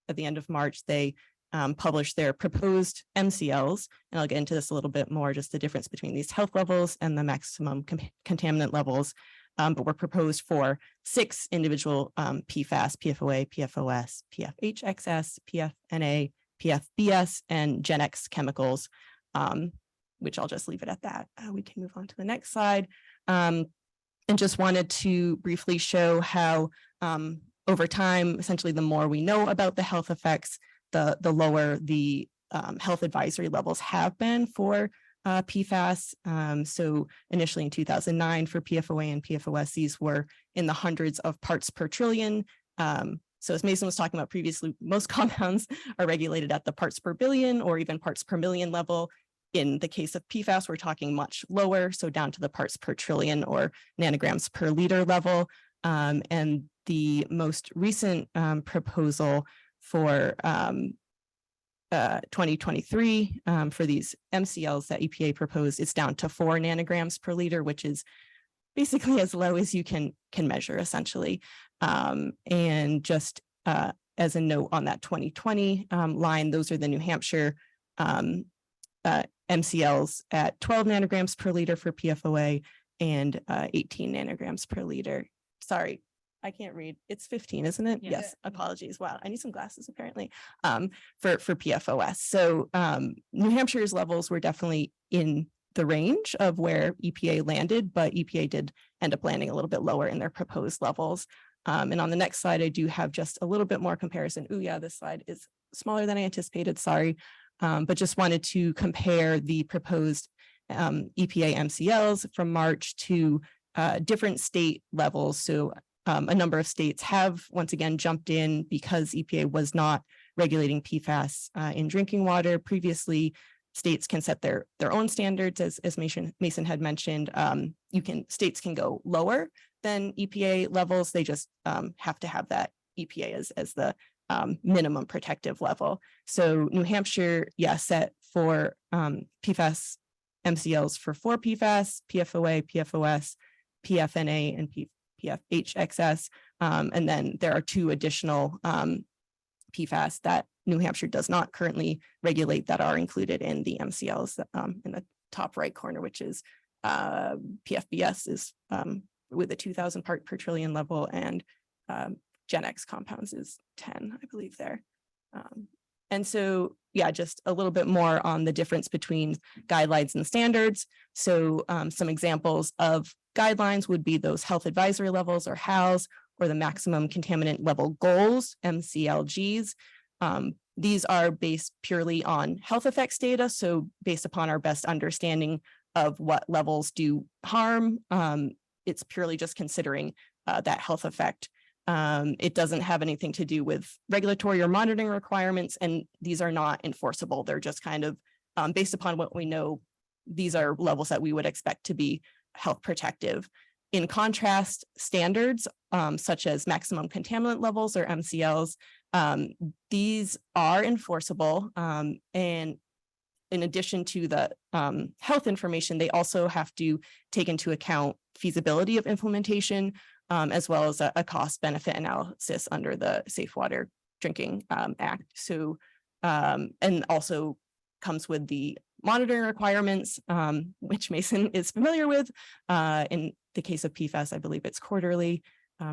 at the end of March, they published their proposed MCLs, and I'll get into this a little bit more, just the difference between these health levels and the maximum contaminant levels, but were proposed for 6 individual PFAS, PFOA, PFOS, PFHXS, PFNA, PFBS, and GenX chemicals, which I'll just leave it at that. We can move on to the next slide. And just wanted to briefly show how over time, essentially, the more we know about the health effects, the lower the health advisory levels have been for PFAS. So initially in 2009 for PFOA and PFOS, these were in the hundreds of parts per trillion. So as Mason was talking about previously, most compounds are regulated at the parts per billion or even parts per million level. In the case of PFAS, we're talking much lower, so down to the parts per trillion or nanograms per liter level. And the most recent proposal for 2023 for these MCLs that EPA proposed, it's down to 4 nanograms per liter, which is basically as low as you can measure, essentially. And just as a note on that 2020 line, those are the New Hampshire MCLs at 12 nanograms per liter for PFOA and 18 nanograms per liter. Sorry, I can't read. It's 15, isn't it? Yeah. Yes, apologies. Wow, I need some glasses apparently for PFOS. So New Hampshire's levels were definitely in the range of where EPA landed, but EPA did end up landing a little bit lower in their proposed levels. And on the next slide, I do have just a little bit more comparison. Oh yeah, this slide is smaller than I anticipated, sorry. But just wanted to compare the proposed EPA MCLs from March to different state levels. So a number of states have once again jumped in because EPA was not regulating PFAS in drinking water. Previously, states can set their own standards, as Mason had mentioned. States can go lower than EPA levels. They just have to have that EPA as the minimum protective level. So New Hampshire, set for PFAS MCLs for 4 PFAS, PFOA, PFOS, PFNA, and PFHXS. And then there are 2 additional PFAS that New Hampshire does not currently regulate that are included in the MCLs in the top right corner, which is PFBS is with a 2,000 part per trillion level, and GenX compounds is 10, I believe there. And so, just a little bit more on the difference between guidelines and standards. So some examples of guidelines would be those health advisory levels or HALs, or the maximum contaminant level goals, MCLGs. These are based purely on health effects data. So based upon our best understanding of what levels do harm, it's purely just considering that health effect. It doesn't have anything to do with regulatory or monitoring requirements, and these are not enforceable. They're just kind of based upon what we know. These are levels that we would expect to be health protective. In contrast, standards such as maximum contaminant levels or MCLs, these are enforceable. And in addition to the health information, they also have to take into account feasibility of implementation, as well as a cost benefit analysis under the Safe Water Drinking Act. So, and also comes with the monitoring requirements, which Mason is familiar with. In the case of PFAS, I believe it's quarterly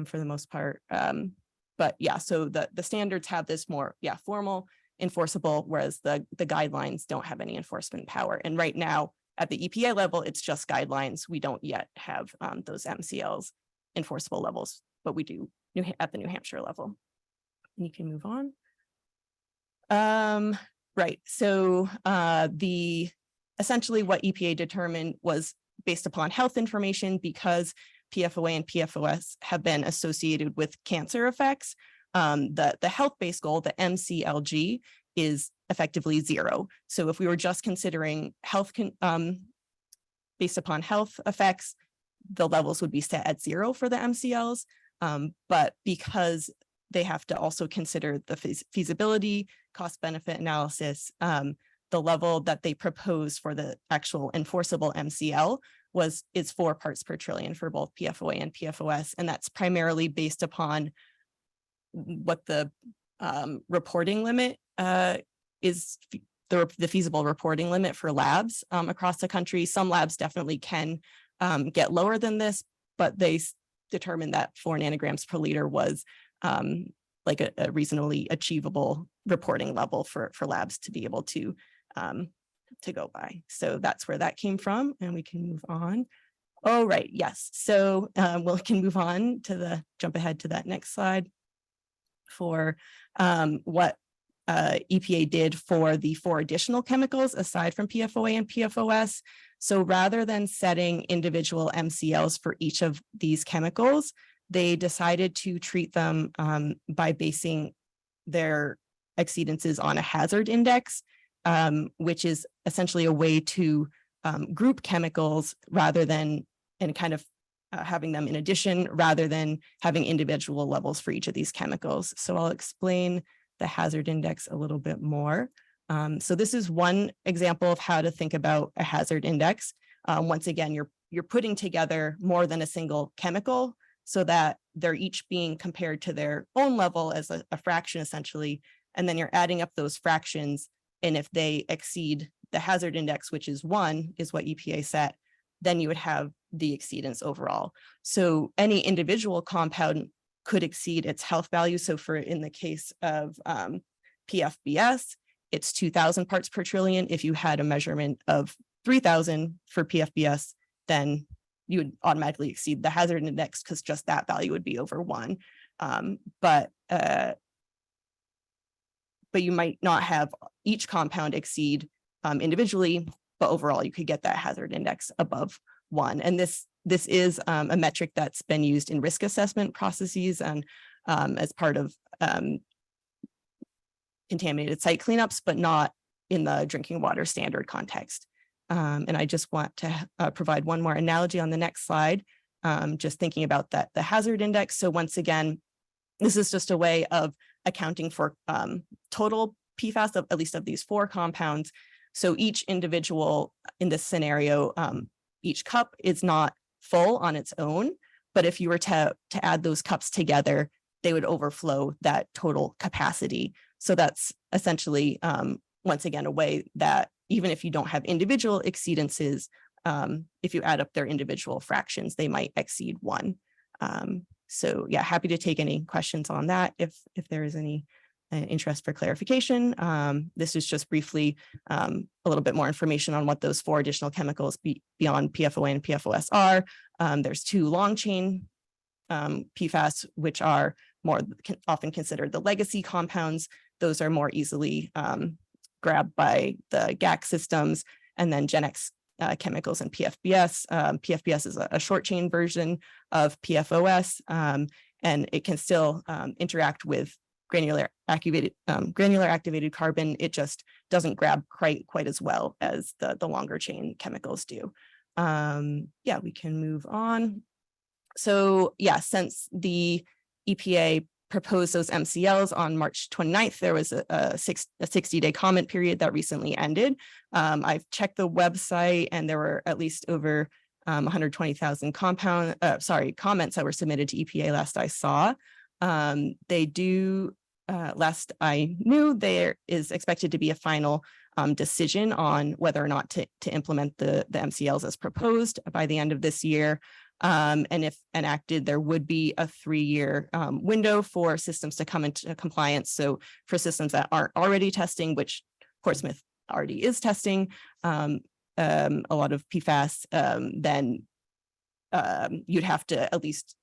for the most part. But yeah, so the standards have this more, formal, enforceable, whereas the guidelines don't have any enforcement power. And right now, at the EPA level, it's just guidelines. We don't yet have those MCLs enforceable levels, but we do at the New Hampshire level. And you can move on. Right, so essentially what EPA determined was based upon health information, because PFOA and PFOS have been associated with cancer effects. The health-based goal, the MCLG, is effectively 0. So if we were just considering health based upon health effects, the levels would be set at 0 for the MCLs. But because they have to also consider the feasibility, cost benefit analysis, the level that they propose for the actual enforceable MCL is 4 parts per trillion for both PFOA and PFOS. And that's primarily based upon what the reporting limit is, the feasible reporting limit for labs across the country. Some labs definitely can get lower than this, but they determined that 4 nanograms per liter was like a reasonably achievable reporting level for labs to be able to go by. So that's where that came from, and we can move on. Oh, right, yes. So we can move on to jump ahead to that next slide for what EPA did for the 4 additional chemicals aside from PFOA and PFOS. So rather than setting individual MCLs for each of these chemicals, they decided to treat them by basing their exceedances on a hazard index, which is essentially a way to group chemicals rather than, and kind of having them in addition, rather than having individual levels for each of these chemicals. So I'll explain the hazard index a little bit more. So this is one example of how to think about a hazard index. Once again, you're putting together more than a single chemical so that they're each being compared to their own level as a fraction essentially, and then you're adding up those fractions. And if they exceed the hazard index, which is 1, is what EPA set, then you would have the exceedance overall. So any individual compound could exceed its health value. So in the case of PFBS, it's 2,000 parts per trillion. If you had a measurement of 3,000 for PFBS, then you would automatically exceed the hazard index because just that value would be over 1. But you might not have each compound exceed individually, but overall you could get that hazard index above 1. And this is a metric that's been used in risk assessment processes and as part of contaminated site cleanups, but not in the drinking water standard context. And I just want to provide one more analogy on the next slide, just thinking about the hazard index. So once again, this is just a way of accounting for total PFAS, at least of these 4 compounds. So each individual in this scenario, each cup is not full on its own, but if you were to add those cups together, they would overflow that total capacity. So that's essentially, once again, a way that even if you don't have individual exceedances, if you add up their individual fractions, they might exceed 1. So yeah, happy to take any questions on that if there is any interest for clarification. This is just briefly a little bit more information on what those 4 additional chemicals beyond PFOA and PFOS are. There's 2 long chain PFAS, which are more often considered the legacy compounds. Those are more easily grabbed by the GAC systems, and then GenX chemicals and PFBS. PFBS is a short chain version of PFOS, and it can still interact with granular activated carbon. It just doesn't grab quite as well as the longer chain chemicals do. Yeah, we can move on. So yeah, since the EPA proposed those MCLs on March 29th, there was a 60-day comment period that recently ended. I've checked the website and there were at least over 120,000 comments that were submitted to EPA last I saw. They do, last I knew, there is expected to be a final decision on whether or not to implement the MCLs as proposed by the end of this year. And if enacted, there would be a 3-year window for systems to come into compliance. So for systems that aren't already testing, which Portsmouth already is testing a lot of PFAS, then you'd have to at least,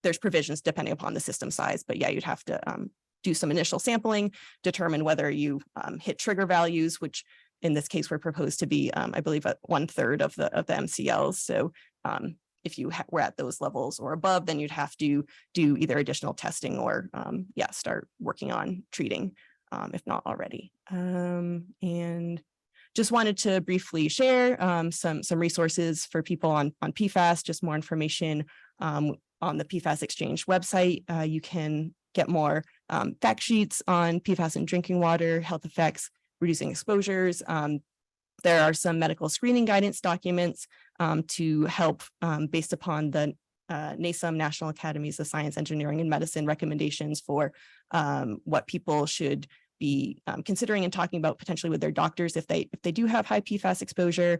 there's provisions depending upon the system size, but yeah, you'd have to do some initial sampling, determine whether you hit trigger values, which in this case were proposed to be, I believe, at 1/3 of the MCLs. So if you were at those levels or above, then you'd have to do either additional testing or start working on treating, if not already. And just wanted to briefly share some resources for people on PFAS, just more information on the PFAS Exchange website. You can get more fact sheets on PFAS in drinking water, health effects, reducing exposures. There are some medical screening guidance documents to help based upon the NASEM, National Academies of Science, Engineering, and Medicine recommendations for what people should be considering and talking about potentially with their doctors if they do have high PFAS exposure.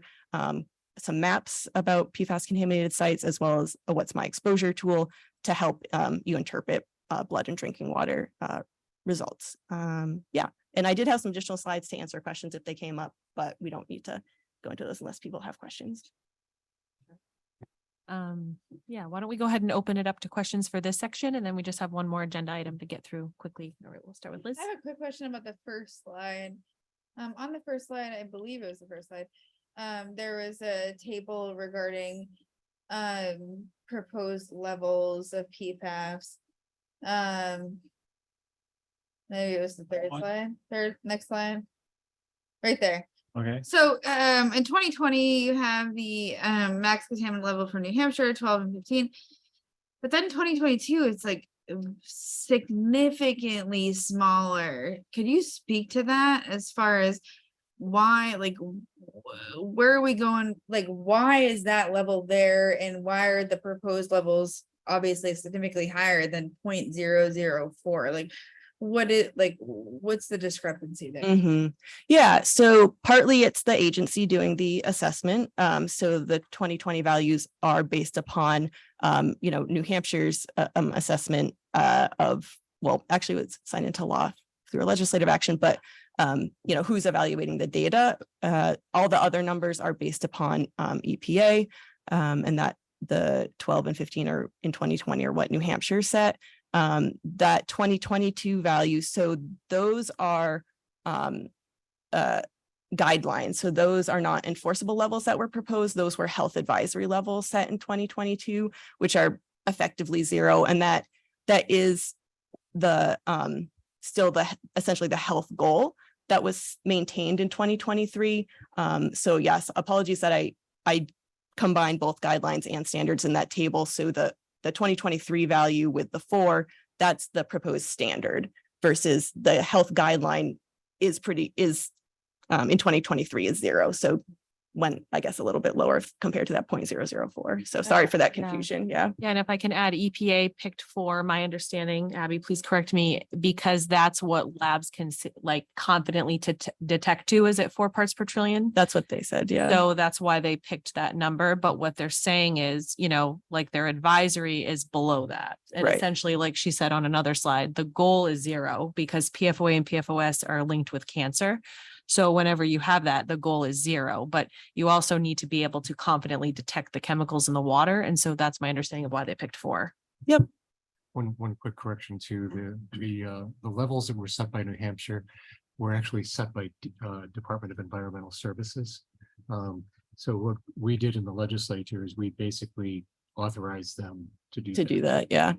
Some maps about PFAS contaminated sites, as well as a What's My Exposure tool to help you interpret blood and drinking water results. Yeah, and I did have some additional slides to answer questions if they came up, but we don't need to go into those unless people have questions. Yeah, why don't we go ahead and open it up to questions for this section, and then we just have one more agenda item to get through quickly. All right, we'll start with Liz. I have a quick question about the first slide. On the first slide, I believe it was the first slide. There was a table regarding proposed levels of PFAS. Maybe it was the third slide. Next slide. Right there. Okay. So in 2020, you have the max contaminant level for New Hampshire, 12 and 15. But then 2022, it's like significantly smaller. Could you speak to that as far as why, like, where are we going? Like, why is that level there? And why are the proposed levels obviously significantly higher than 0.004? Like, what's the discrepancy there? Yeah, so partly it's the agency doing the assessment. So the 2020 values are based upon, New Hampshire's assessment of, well, actually it's signed into law through a legislative action, but who's evaluating the data. All the other numbers are based upon EPA, and that the 12 and 15 are in 2020 are what New Hampshire set. That 2022 value, so those are guidelines. So those are not enforceable levels that were proposed. Those were health advisory levels set in 2022, which are effectively 0. And that is the still essentially the health goal that was maintained in 2023. So yes, apologies that I combined both guidelines and standards in that table. So the 2023 value with the 4, that's the proposed standard versus the health guideline is in 2023 is 0. So when I guess a little bit lower compared to that 0.004. So sorry for that confusion. Yeah. Yeah, and if I can add, EPA picked 4, my understanding, Abby, please correct me, because that's what labs can confidently detect to. Is it 4 parts per trillion? That's what they said. Yeah. So that's why they picked that number. But what they're saying is, like their advisory is below that. And Right. essentially, like she said on another slide, the goal is 0 because PFOA and PFOS are linked with cancer. So whenever you have that, the goal is 0, but you also need to be able to confidently detect the chemicals in the water. And so that's my understanding of why they picked 4. One quick correction to the levels that were set by New Hampshire were actually set by Department of Environmental Services. So what we did in the legislature is we basically authorized them to do To do that. Yeah.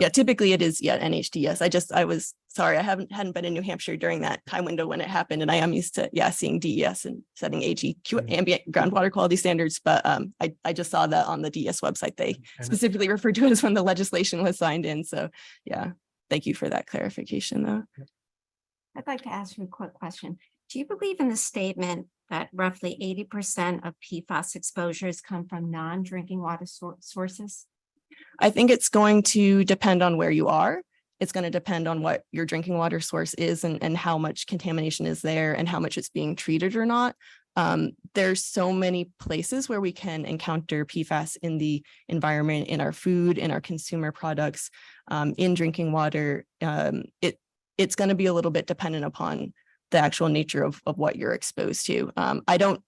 Yeah, typically it is, NHDES. I was sorry, I hadn't been in New Hampshire during that time window when it happened, and I am used to, seeing DES and setting AGQ, ambient groundwater quality standards, but I just saw that on the DES website. They And- specifically referred to it as when the legislation was signed in, so, yeah. Thank you for that clarification, though. I'd like to ask you a quick question. Do you believe in the statement that roughly 80% of PFAS exposures come from non-drinking water sources? I think it's going to depend on where you are. It's going to depend on what your drinking water source is and how much contamination is there and how much it's being treated or not. There's so many places where we can encounter PFAS in the environment, in our food, in our consumer products, in drinking water. It's going to be a little bit dependent upon the actual nature of what you're exposed to. I don't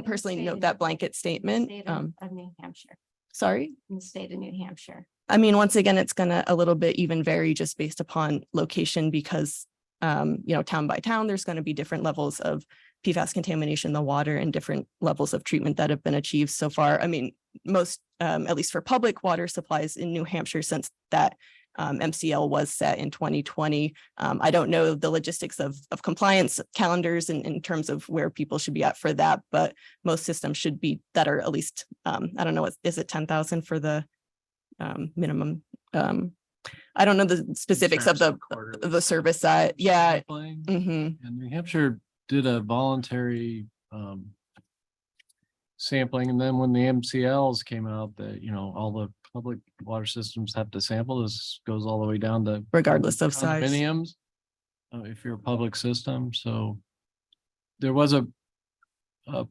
personally state note of- that blanket statement. State of New Hampshire, Sorry. in the state of New Hampshire. I mean, once again, it's gonna a little bit even vary just based upon location because, town by town, there's gonna be different levels of PFAS contamination in the water and different levels of treatment that have been achieved so far. I mean, most, at least for public water supplies in New Hampshire, since that MCL was set in 2020. I don't know the logistics of compliance calendars in terms of where people should be at for that, but most systems should be that are at least, I don't know, is it 10,000 for the minimum? I don't know the specifics of the service side. Yeah. Sampling. Mhm. And New Hampshire did a voluntary sampling, and then when the MCLs came out, that, all the public water systems have to sample. This goes all the way down to Regardless of size. condominiums, if you're a public system. So there was a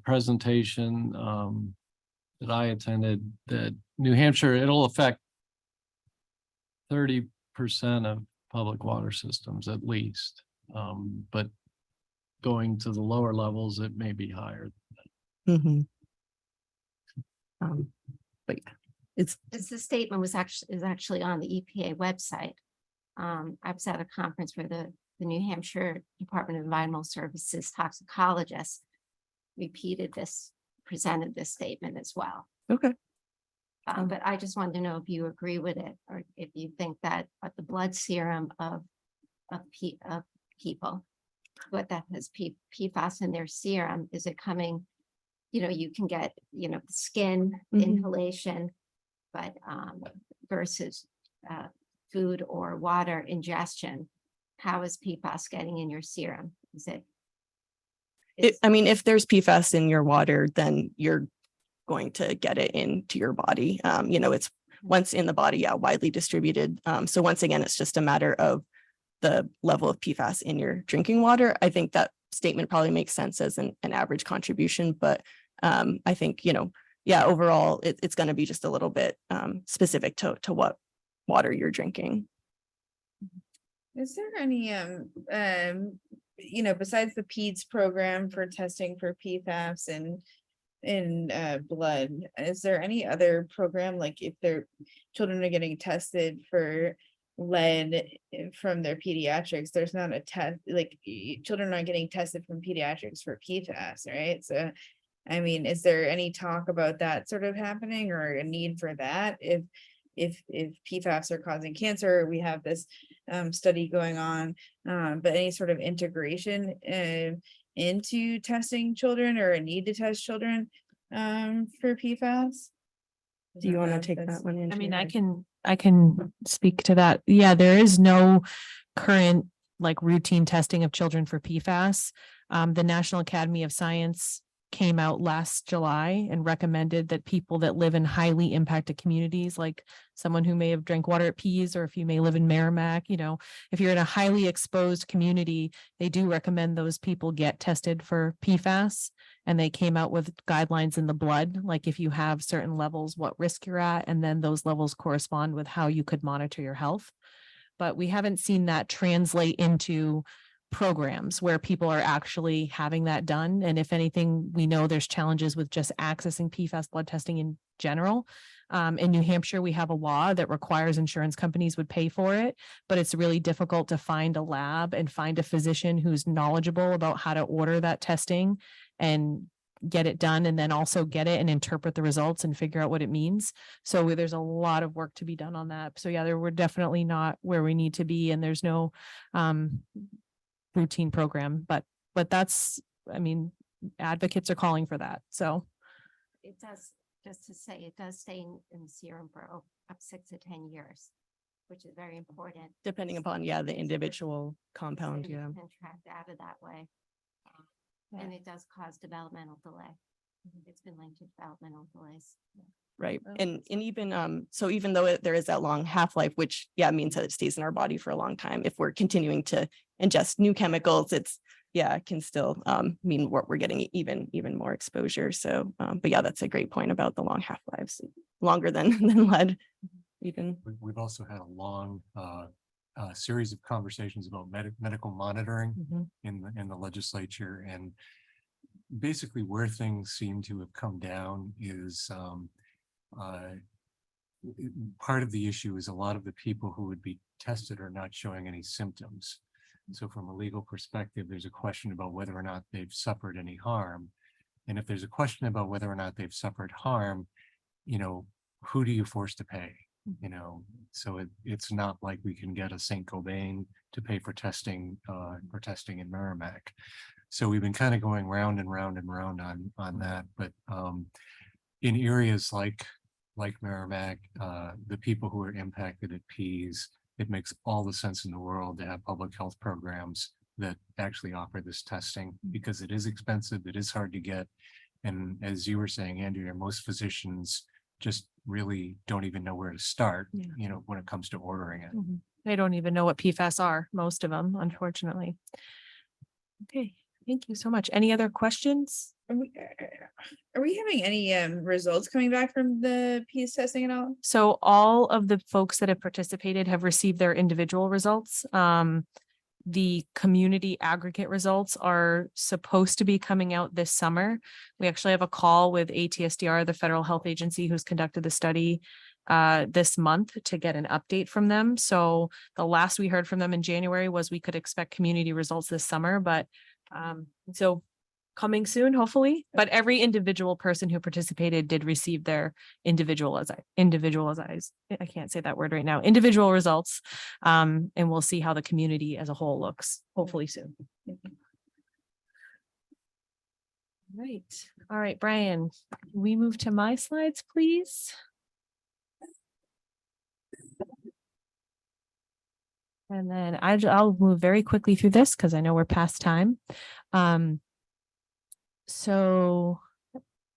presentation that I attended that New Hampshire, it'll affect 30% of public water systems at least. But going to the lower levels, it may be higher. Mhm. But yeah, The statement is actually on the EPA website. I was at a conference where the New Hampshire Department of Environmental Services toxicologist presented this statement as well. okay. But I just wanted to know if you agree with it, or if you think that the blood serum of people, what that has PFAS in their serum, is it coming? You can get, skin Mhm. inhalation, but versus food or water ingestion, how is PFAS getting in your serum? Is it? I mean, if there's PFAS in your water, then you're going to get it into your body. It's once in the body, widely distributed. So once again, it's just a matter of the level of PFAS in your drinking water. I think that statement probably makes sense as an average contribution, but I think, overall, it's going to be just a little bit specific to what water you're drinking. Is there any, besides the PEDS program for testing for PFAS and in blood, is there any other program, like if their children are getting tested for lead from their pediatrics, there's not a test, like children are getting tested from pediatrics for PFAS, right? So, I mean, is there any talk about that sort of happening or a need for that? If PFAS are causing cancer, we have this study going on, but any sort of integration into testing children or a need to test children for PFAS? Do you want to take That's- that one? I mean, Andrea? I can speak to that. Yeah, there is no current routine testing of children for PFAS. The National Academy of Science came out last July and recommended that people that live in highly impacted communities, like someone who may have drank water at Pease, or if you may live in Merrimack, if you're in a highly exposed community, they do recommend those people get tested for PFAS. And they came out with guidelines in the blood, like if you have certain levels, what risk you're at, and then those levels correspond with how you could monitor your health. But we haven't seen that translate into programs where people are actually having that done. And if anything, we know there's challenges with just accessing PFAS blood testing in general. In New Hampshire, we have a law that requires insurance companies would pay for it, but it's really difficult to find a lab and find a physician who's knowledgeable about how to order that testing and get it done and then also get it and interpret the results and figure out what it means. So there's a lot of work to be done on that. So yeah, we're definitely not where we need to be, and there's no routine program, but that's, I mean, advocates are calling for that. So It does, just to say, it does stay in the serum for up 6 to 10 years, which is very important. Depending upon, the individual compound, So you yeah. can track data that way. And it does cause developmental delay. It's been linked to developmental delays. Right. Oh, And even, so even though there is that long half-life, which, means that it stays in our body for a long time, if we're continuing to ingest new chemicals, it can still mean we're getting even more exposure. So, but that's a great point about the long half-lives, longer than lead even. We've also had a long series of conversations about medical monitoring Mhm. in the legislature, and basically where things seem to have come down is part of the issue is a lot of the people who would be tested are not showing any symptoms. So from a legal perspective, there's a question about whether or not they've suffered any harm. And if there's a question about whether or not they've suffered harm, who do you force to pay? So it's not like we can get a St. Gobain to pay for testing in Merrimack. So we've been kind of going round and round and round on that. But in areas like Merrimack, the people who are impacted at Pease, it makes all the sense in the world to have public health programs that actually offer this testing, because it is expensive, it is hard to get. And as you were saying, Andrea, most physicians just really don't even know where to start, Yeah. when it comes to ordering it. Mhm. They don't even know what PFAS are, most of them, unfortunately. Okay, thank you so much. Any other questions? Are we having any results coming back from the Pease testing at all? So all of the folks that have participated have received their individual results. The community aggregate results are supposed to be coming out this summer. We actually have a call with ATSDR, the federal health agency who's conducted the study this month, to get an update from them. So the last we heard from them in January was we could expect community results this summer, but so coming soon, hopefully. But every individual person who participated did receive their individual results. And we'll see how the community as a whole looks, hopefully soon. Right. All right, Brian, can we move to my slides, please? And then I'll move very quickly through this because I know we're past time. So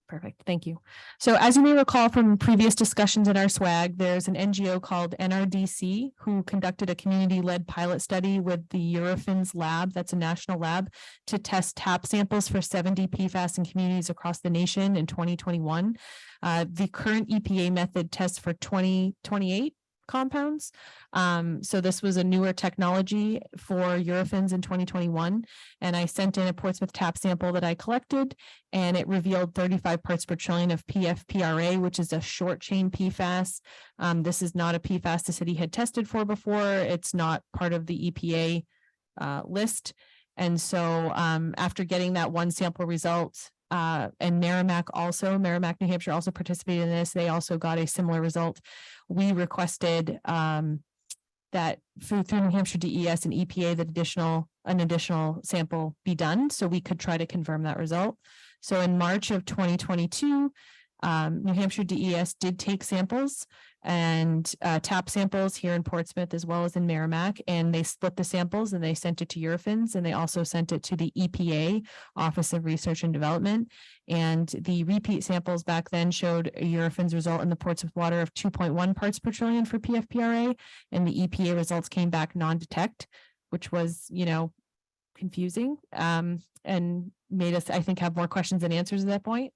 perfect. Thank you. So as you may recall from previous discussions in our SWAG, there's an NGO called NRDC who conducted a community-led pilot study with the Eurofins lab, that's a national lab, to test tap samples for 70 PFAS in communities across the nation in 2021. The current EPA method tests for 28 compounds. So this was a newer technology for Eurofins in 2021. And I sent in a Portsmouth tap sample that I collected, and it revealed 35 parts per trillion of PFPRA, which is a short chain PFAS. This is not a PFAS the city had tested for before. It's not part of the EPA list. And so after getting that one sample result, and Merrimack, New Hampshire also participated in this. They also got a similar result. We requested that through New Hampshire DES and EPA that an additional sample be done so we could try to confirm that result. So in March of 2022, New Hampshire DES did take samples and tap samples here in Portsmouth as well as in Merrimack, and they split the samples and they sent it to Eurofins, and they also sent it to the EPA Office of Research and Development. And the repeat samples back then showed a Eurofins result in the Portsmouth water of 2.1 parts per trillion for PFPRA, and the EPA results came back non-detect, which was, confusing and made us, I think, have more questions than answers at that point.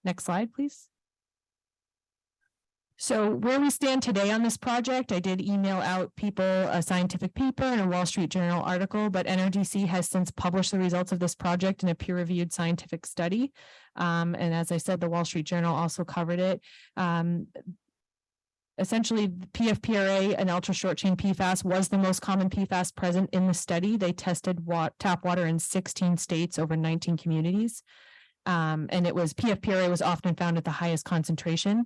Next slide, please. So where we stand today on this project, I did email out people a scientific paper and a Wall Street Journal article, but NRDC has since published the results of this project in a peer-reviewed scientific study. And as I said, the Wall Street Journal also covered it. Essentially, PFPRA, an ultra short chain PFAS, was the most common PFAS present in the study. They tested tap water in 16 states over 19 communities. And it was PFPRA was often found at the highest concentration.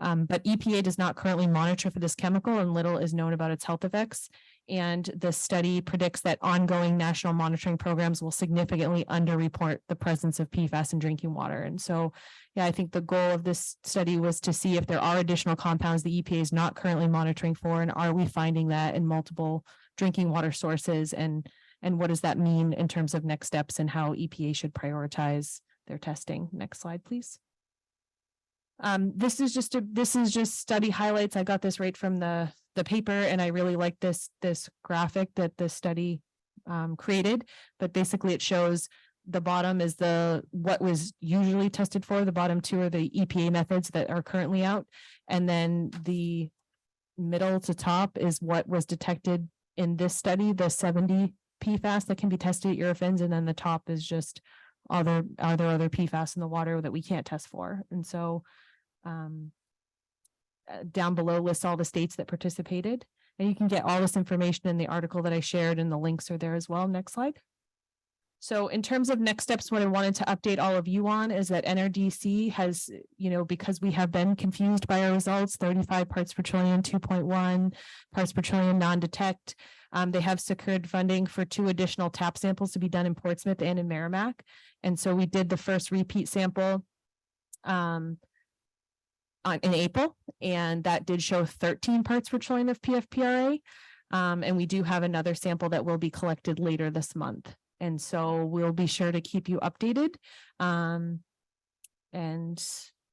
But EPA does not currently monitor for this chemical and little is known about its health effects. And the study predicts that ongoing national monitoring programs will significantly underreport the presence of PFAS in drinking water. And so, yeah, I think the goal of this study was to see if there are additional compounds the EPA is not currently monitoring for, and are we finding that in multiple drinking water sources, and what does that mean in terms of next steps and how EPA should prioritize their testing. Next slide, please. This is just study highlights. I got this right from the paper, and I really like this graphic that the study created. But basically, it shows the bottom is what was usually tested for. The bottom two are the EPA methods that are currently out, and then the middle to top is what was detected in this study, the 70 PFAS that can be tested at Eurofins, and then the top is just are there other PFAS in the water that we can't test for. And so down below lists all the states that participated, and you can get all this information in the article that I shared, and the links are there as well. Next slide. So in terms of next steps, what I wanted to update all of you on is that NRDC has, because we have been confused by our results, 35 parts per trillion, 2.1 parts per trillion non-detect. They have secured funding for 2 additional tap samples to be done in Portsmouth and in Merrimack. And so we did the first repeat sample in April, and that did show 13 parts per trillion of PFPRA. And we do have another sample that will be collected later this month. And so we'll be sure to keep you updated. And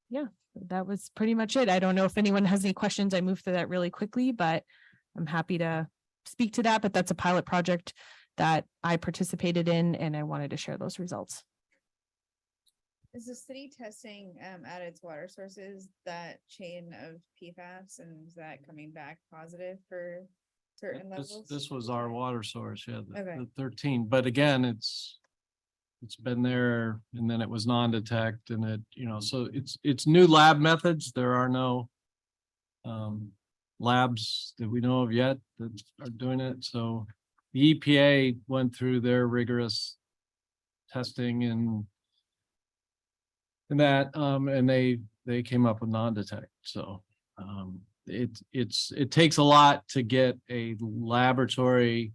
yeah, that was pretty much it. I don't know if anyone has any questions. I moved through that really quickly, but I'm happy to speak to that. But that's a pilot project that I participated in, and I wanted to share those results. Is the city testing at its water sources that chain of PFAS, and is that coming back positive for certain levels? This was our water source, yeah, Okay. the 13, but again, it's been there, and then it was non-detect, and it, so it's new lab methods. There are no labs that we know of yet that are doing it. So the EPA went through their rigorous testing and that, and they came up with non-detect. So it takes a lot to get a laboratory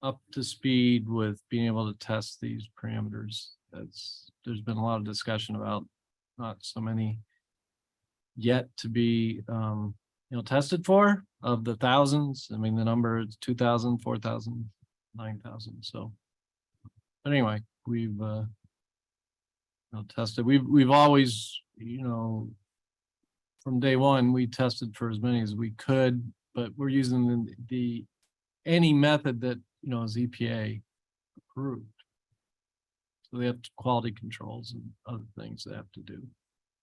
up to speed with being able to test these parameters. There's been a lot of discussion about not so many yet to be tested for, of the thousands. I mean, the number is 2,000, 4,000, 9,000. So but anyway, we've tested. We've always, from day one, we tested for as many as we could, but we're using any method that is EPA approved. So they have quality controls and other things they have to do.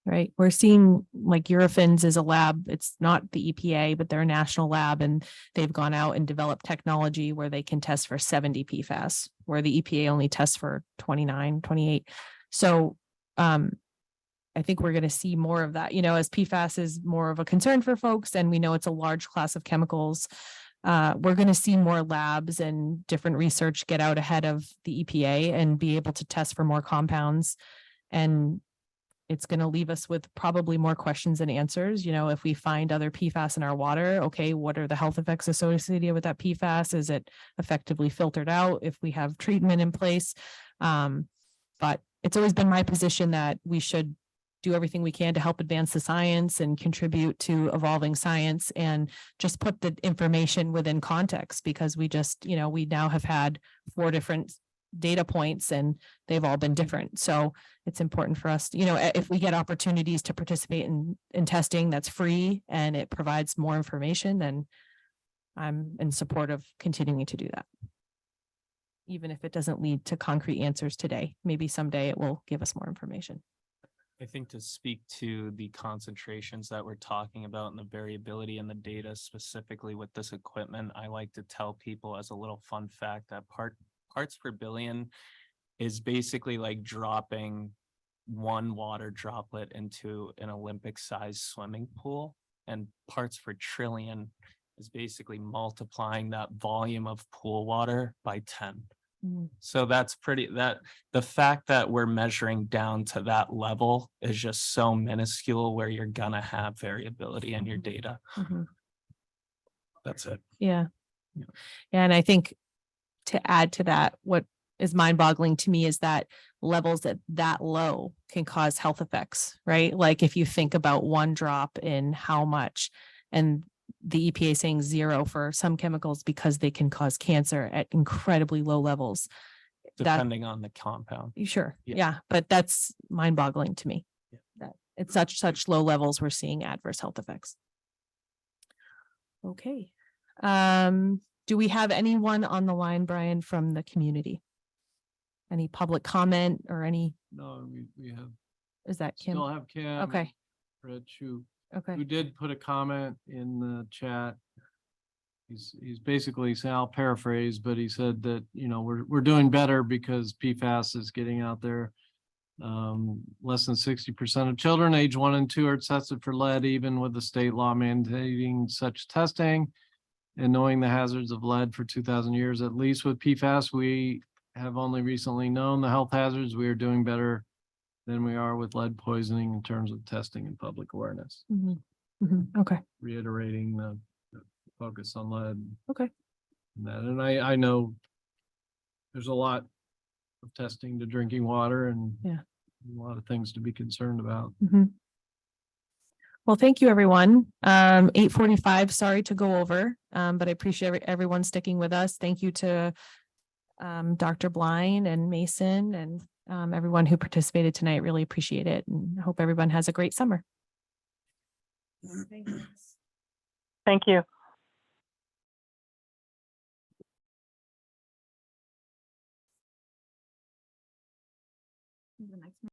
Right. We're seeing like Eurofins is a lab. It's not the EPA, but they're a national lab, and they've gone out and developed technology where they can test for 70 PFAS, where the EPA only tests for 29, 28. So I think we're going to see more of that, as PFAS is more of a concern for folks, and we know it's a large class of chemicals. We're going to see more labs and different research get out ahead of the EPA and be able to test for more compounds. And it's going to leave us with probably more questions than answers. If we find other PFAS in our water, okay, what are the health effects associated with that PFAS? Is it effectively filtered out if we have treatment in place? But it's always been my position that we should do everything we can to help advance the science and contribute to evolving science, and just put the information within context, because we now have had 4 different data points and they've all been different. So it's important for us, if we get opportunities to participate in testing that's free and it provides more information, then I'm in support of continuing to do that. Even if it doesn't lead to concrete answers today, maybe someday it will give us more information. I think to speak to the concentrations that we're talking about and the variability in the data specifically with this equipment, I like to tell people as a little fun fact that parts per billion is basically like dropping 1 water droplet into an Olympic-sized swimming pool, and parts per trillion is basically multiplying that volume of pool water by 10. Mhm. So that's the fact that we're measuring down to that level is just so minuscule where you're gonna have variability in your data. Mhm. That's it. Yeah. Yeah. And I think to add to that, what is mind boggling to me is that levels that low can cause health effects, right? Like if you think about one drop in how much, and the EPA saying 0 for some chemicals because they can cause cancer at incredibly low levels. That, Depending on the compound. sure, Yeah. yeah, but that's mind boggling to me. Yeah. That at such low levels, we're seeing adverse health effects. Okay. Do we have anyone on the line, Brian, from the community? Any public comment or any, No, we have, is that Kim? still have Kim. and Okay, Rich, who okay. did put a comment in the chat. He's basically, so I'll paraphrase, but he said that, you know, we're doing better because PFAS is getting out there. Less than 60% of children age 1 and 2 are tested for lead, even with the state law mandating such testing. And knowing the hazards of lead for 2,000 years, at least with PFAS, we have only recently known the health hazards. We are doing better than we are with lead poisoning in terms of testing and public awareness. Mhm. Mhm. Okay, Reiterating the focus on lead. okay. And that, and I know there's a lot of testing to drinking water and Yeah. a lot of things to be concerned about. Mhm. Well, thank you, everyone. 8:45, sorry to go over, but I appreciate everyone sticking with us. Thank you to Dr. Blind and Mason and everyone who participated tonight. Really appreciate it, and I hope everyone has a great summer. Thank you.